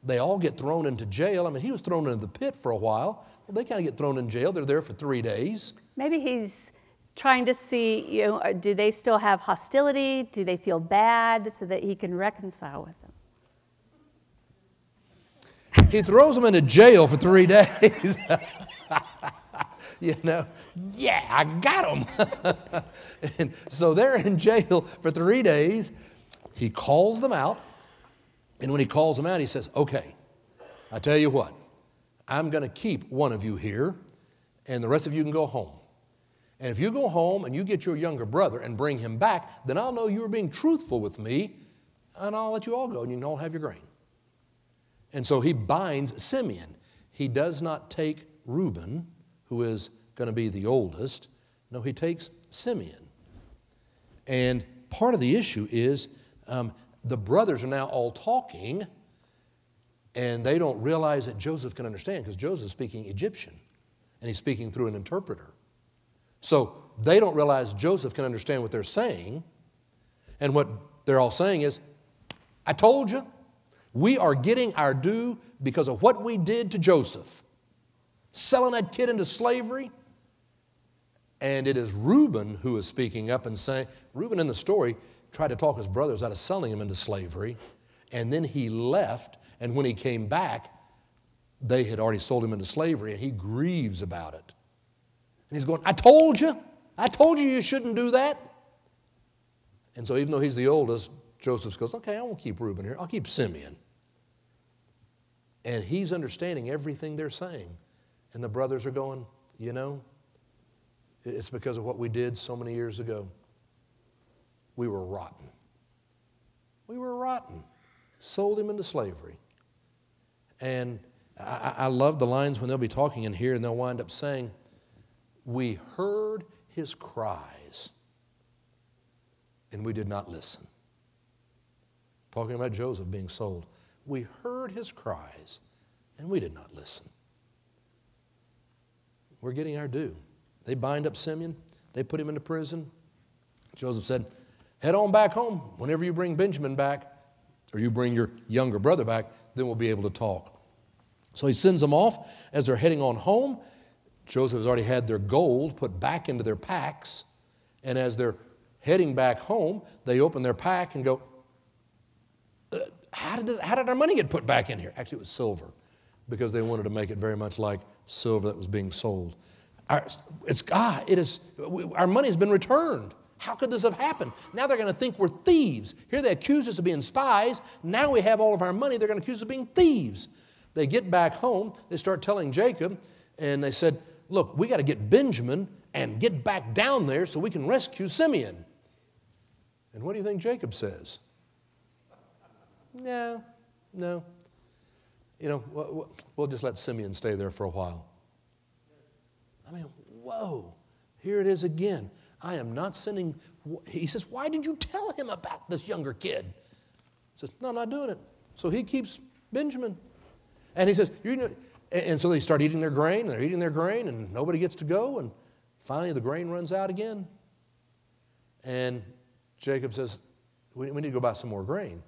They all get thrown into jail. I mean, he was thrown into the pit for a while. Well, they kind of get thrown in jail. They're there for 3 days. Maybe he's trying to see, you know, do they still have hostility? Do they feel bad, so that he can reconcile with them? He throws them into jail for 3 days. You know, yeah, I got them. And so they're in jail for 3 days. He calls them out. And when he calls them out, he says, okay, I tell you what, I'm going to keep one of you here, and the rest of you can go home. And if you go home and you get your younger brother and bring him back, then I'll know you were being truthful with me, and I'll let you all go, and you can all have your grain. And so he binds Simeon. He does not take Reuben, who is going to be the oldest. No, he takes Simeon. And part of the issue is the brothers are now all talking, and they don't realize that Joseph can understand, because Joseph is speaking Egyptian, and he's speaking through an interpreter. So they don't realize Joseph can understand what they're saying, and what they're all saying is, I told you, we are getting our due because of what we did to Joseph, selling that kid into slavery. And it is Reuben who is speaking up and saying, Reuben in the story tried to talk his brothers out of selling him into slavery, and then he left, and when he came back, they had already sold him into slavery, and he grieves about it. And he's going, I told you you shouldn't do that. And so even though he's the oldest, Joseph goes, okay, I won't keep Reuben here, I'll keep Simeon. And he's understanding everything they're saying. And the brothers are going, you know, it's because of what we did so many years ago. We were rotten. We were rotten. Sold him into slavery. And I love the lines when they'll be talking in here and they'll wind up saying, we heard his cries and we did not listen. Talking about Joseph being sold. We heard his cries and we did not listen. We're getting our due. They bind up Simeon. They put him into prison. Joseph said, head on back home. Whenever you bring Benjamin back, or you bring your younger brother back, then we'll be able to talk. So he sends them off. As they're heading on home, Joseph has already had their gold put back into their packs. And as they're heading back home, they open their pack and go, how did our money get put back in here? Actually, it was silver, because they wanted to make it very much like silver that was being sold. Our money has been returned. How could this have happened? Now they're going to think we're thieves. Here they accuse us of being spies. Now we have all of our money. They're going to accuse us of being thieves. They get back home. They start telling Jacob, and they said, look, we got to get Benjamin and get back down there so we can rescue Simeon. And what do you think Jacob says? No. We'll just let Simeon stay there for a while. I mean, whoa, here it is again. I am not sending. He says, why did you tell him about this younger kid? He says, no, I'm not doing it. So he keeps Benjamin. And he says, and so they start eating their grain, and they're eating their grain, and nobody gets to go, and finally the grain runs out again. And Jacob says, we need to go buy some more grain.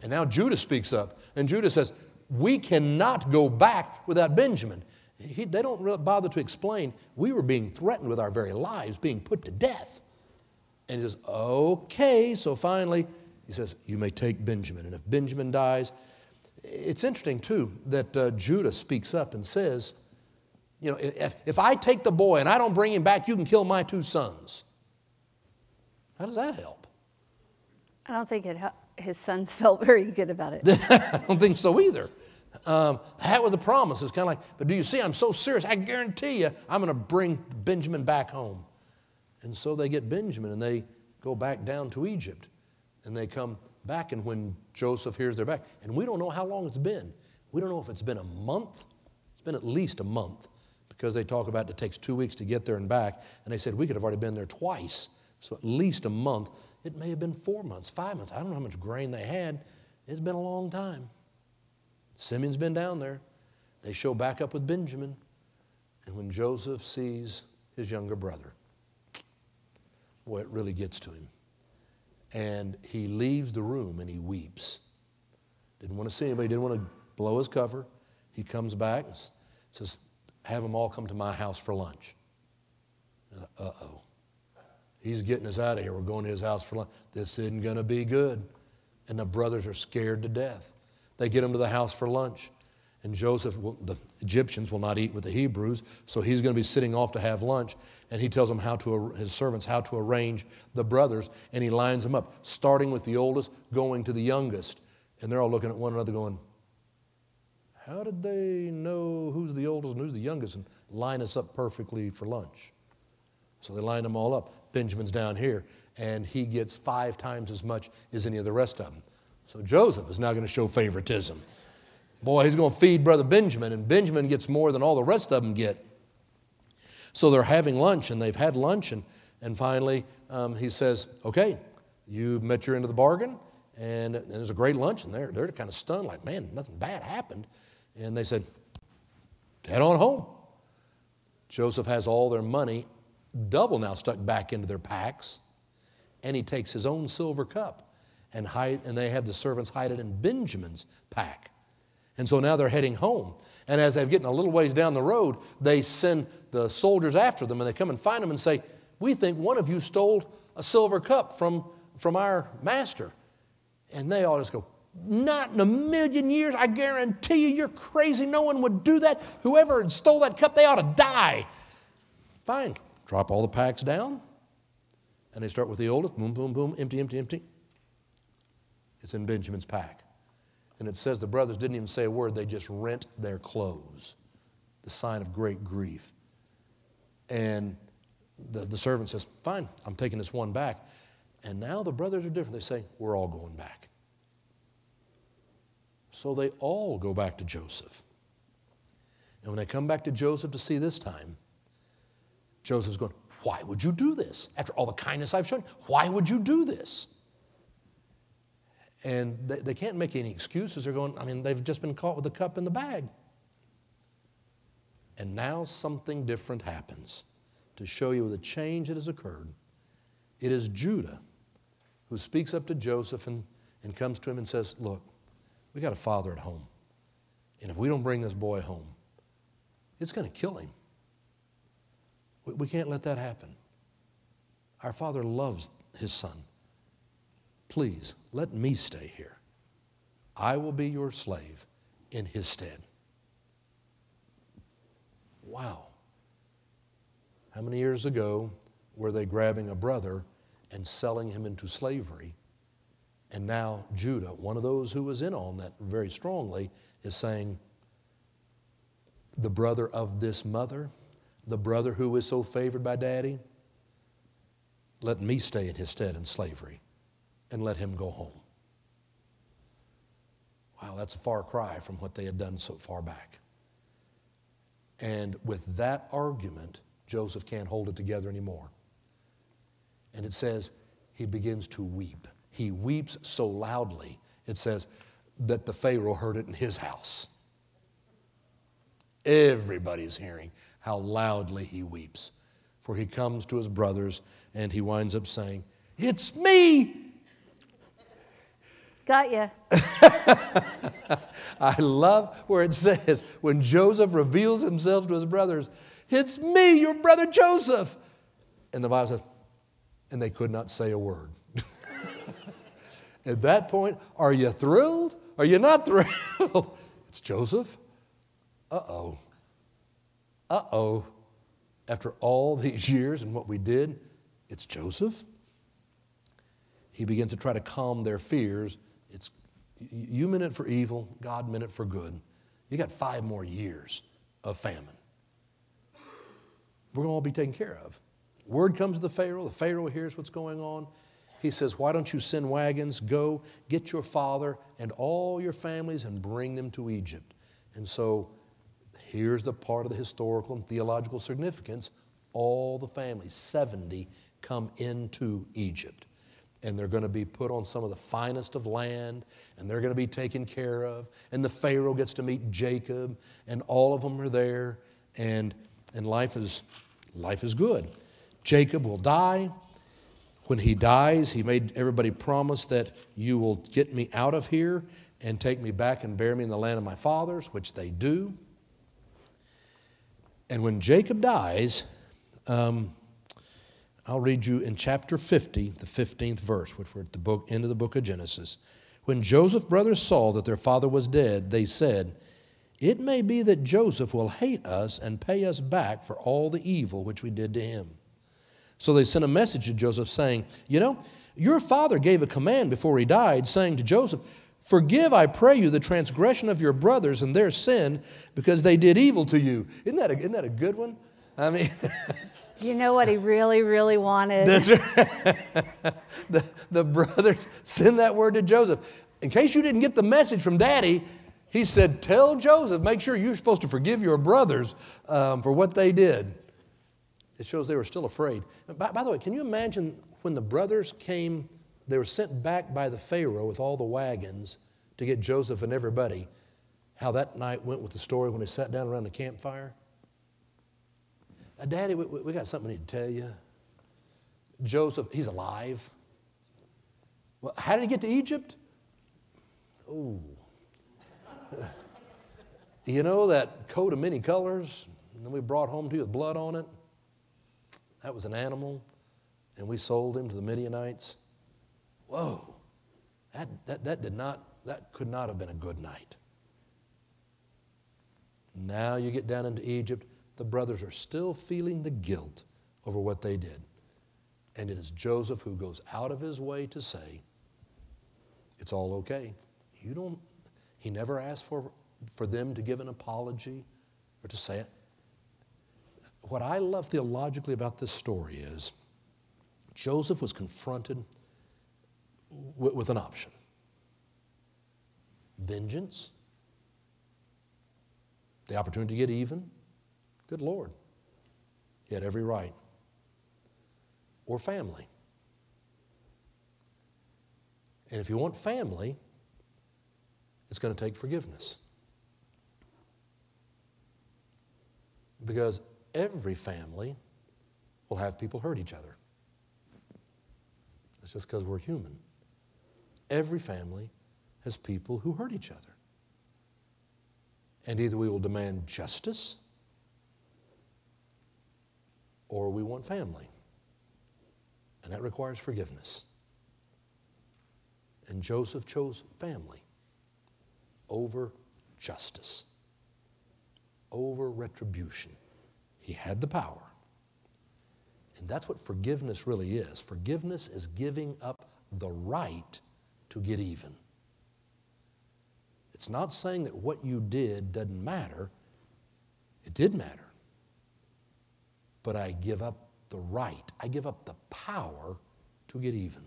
And now Judah speaks up, and Judah says, we cannot go back without Benjamin. They don't really bother to explain. We were being threatened with our very lives, being put to death. And he says, okay. So finally, he says, you may take Benjamin. And if Benjamin dies, it's interesting, too, that Judah speaks up and says, if I take the boy and I don't bring him back, you can kill my 2 sons. How does that help? I don't think his sons felt very good about it. I don't think so either. That was the promise. It's kind of like, but do you see, I'm so serious, I guarantee you I'm going to bring Benjamin back home. And so they get Benjamin, and they go back down to Egypt. And they come back, and when Joseph hears they're back, and we don't know how long it's been. We don't know if it's been a month. It's been at least a month, because they talk about it takes 2 weeks to get there and back. And they said we could have already been there twice, so at least a month. It may have been 4 months, 5 months. I don't know how much grain they had. It's been a long time. Simeon's been down there. They show back up with Benjamin. And when Joseph sees his younger brother, boy, it really gets to him. And he leaves the room and he weeps. Didn't want to see anybody, didn't want to blow his cover. He comes back and says, have them all come to my house for lunch. Uh-oh. He's getting us out of here. We're going to his house for lunch. This isn't going to be good. And the brothers are scared to death. They get him to the house for lunch. And the Egyptians will not eat with the Hebrews, so he's going to be sitting off to have lunch. And he tells them his servants how to arrange the brothers, and he lines them up, starting with the oldest, going to the youngest. And they're all looking at one another going, how did they know who's the oldest and who's the youngest and line us up perfectly for lunch? So they line them all up. Benjamin's down here, and he gets 5 times as much as any of the rest of them. So Joseph is now going to show favoritism. Boy, he's going to feed brother Benjamin, and Benjamin gets more than all the rest of them get. So they're having lunch, and they've had lunch, and finally he says, okay, you met your end of the bargain, and it was a great lunch, and they're kind of stunned, like, man, nothing bad happened. And they said, head on home. Joseph has all their money, double now, stuck back into their packs, and he takes his own silver cup and they have the servants hide it in Benjamin's pack. And so now they're heading home. And as they're getting a little ways down the road, they send the soldiers after them, and they come and find them and say, we think one of you stole a silver cup from our master. And they all just go, not in a million years. I guarantee you, you're crazy. No one would do that. Whoever stole that cup, they ought to die. Fine. Drop all the packs down. And they start with the oldest. Boom, boom, boom. Empty, empty, empty. It's in Benjamin's pack. And it says the brothers didn't even say a word. They just rent their clothes. The sign of great grief. And the servant says, fine, I'm taking this one back. And now the brothers are different. They say, we're all going back. So they all go back to Joseph. And when they come back to Joseph to see this time, Joseph's going, why would you do this? After all the kindness I've shown, why would you do this? And they can't make any excuses. They're going, they've just been caught with the cup in the bag. And now something different happens to show you the change that has occurred. It is Judah who speaks up to Joseph and comes to him and says, look, we got a father at home. And if we don't bring this boy home, it's going to kill him. We can't let that happen. Our father loves his son. Please, let me stay here. I will be your slave in his stead. Wow. How many years ago were they grabbing a brother and selling him into slavery? And now Judah, one of those who was in on that very strongly, is saying, the brother of this mother, the brother who is so favored by daddy, let me stay in his stead in slavery and let him go home. Wow, that's a far cry from what they had done so far back. And with that argument, Joseph can't hold it together anymore. And it says he begins to weep. He weeps so loudly, it says, that the Pharaoh heard it in his house. Everybody's hearing how loudly he weeps. For he comes to his brothers and he winds up saying, "It's me!" Got ya. I love where it says, when Joseph reveals himself to his brothers, "It's me, your brother Joseph." And the Bible says, and they could not say a word. At that point, are you thrilled? Are you not thrilled? It's Joseph. Uh-oh. Uh-oh. After all these years and what we did, it's Joseph. He begins to try to calm their fears. It's, you meant it for evil, God meant it for good. You got 5 more years of famine. We're going to all be taken care of. Word comes to the Pharaoh hears what's going on. He says, why don't you send wagons, go, get your father and all your families and bring them to Egypt. And so here's the part of the historical and theological significance. All the families, 70, come into Egypt. And they're going to be put on some of the finest of land, and they're going to be taken care of. And the Pharaoh gets to meet Jacob, and all of them are there, and life is good. Jacob will die. When he dies, he made everybody promise that you will get me out of here and take me back and bury me in the land of my fathers, which they do. And when Jacob dies, I'll read you in chapter 50, the 15th verse, which we're at the end of the book of Genesis. When Joseph's brothers saw that their father was dead, they said, "It may be that Joseph will hate us and pay us back for all the evil which we did to him." So they sent a message to Joseph saying, "You know, your father gave a command before he died, saying to Joseph, 'Forgive, I pray you, the transgression of your brothers and their sin, because they did evil to you.'" Isn't that a good one? I mean, You know what he really, really wanted. that's right. The brothers send that word to Joseph. In case you didn't get the message from Daddy, he said, tell Joseph, make sure you're supposed to forgive your brothers for what they did. It shows they were still afraid. By the way, can you imagine when the brothers came, they were sent back by the Pharaoh with all the wagons to get Joseph and everybody, how that night went with the story when they sat down around the campfire? Daddy, we got something we need to tell you. Joseph, he's alive. Well, how did he get to Egypt? Oh. You know that coat of many colors that we brought home to you with blood on it? That was an animal, and we sold him to the Midianites. Whoa, that could not have been a good night. Now you get down into Egypt, the brothers are still feeling the guilt over what they did. And it is Joseph who goes out of his way to say, it's all okay. He never asked for them to give an apology or to say it. What I love theologically about this story is Joseph was confronted with an option. Vengeance, the opportunity to get even. Good Lord. He had every right. Or family. And if you want family, it's going to take forgiveness. Because every family will have people hurt each other. That's just because we're human. Every family has people who hurt each other. And either we will demand justice or we want family. And that requires forgiveness. And Joseph chose family over justice, over retribution. He had the power, And that's what forgiveness really is. Forgiveness is giving up the right to get even. It's not saying that what you did doesn't matter. It did matter. But I give up the right. I give up the power to get even.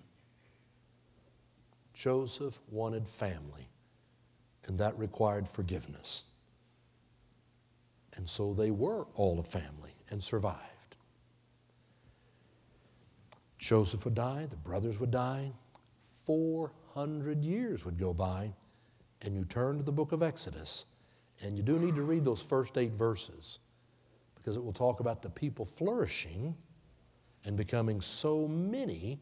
Joseph wanted family, and that required forgiveness. And so they were all a family and survived. Joseph would die, the brothers would die, 400 years would go by, and you turn to the book of Exodus, and you do need to read those first 8 verses, because it will talk about the people flourishing and becoming so many,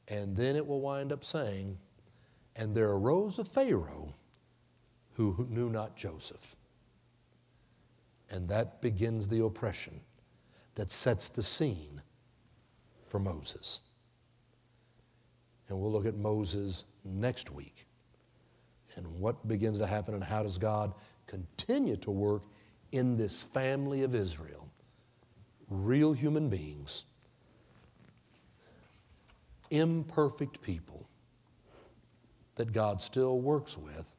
and then it will wind up saying, and there arose a Pharaoh who knew not Joseph. And that begins the oppression that sets the scene for Moses. And we'll look at Moses next week and what begins to happen and how does God continue to work in this family of Israel. Real human beings, imperfect people that God still works with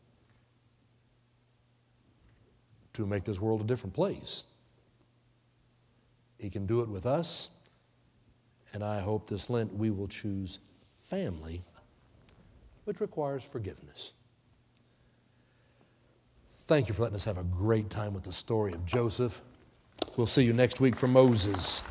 to make this world a different place. He can do it with us, and I hope this Lent we will choose family, which requires forgiveness. Thank you for letting us have a great time with the story of Joseph. We'll see you next week for Moses.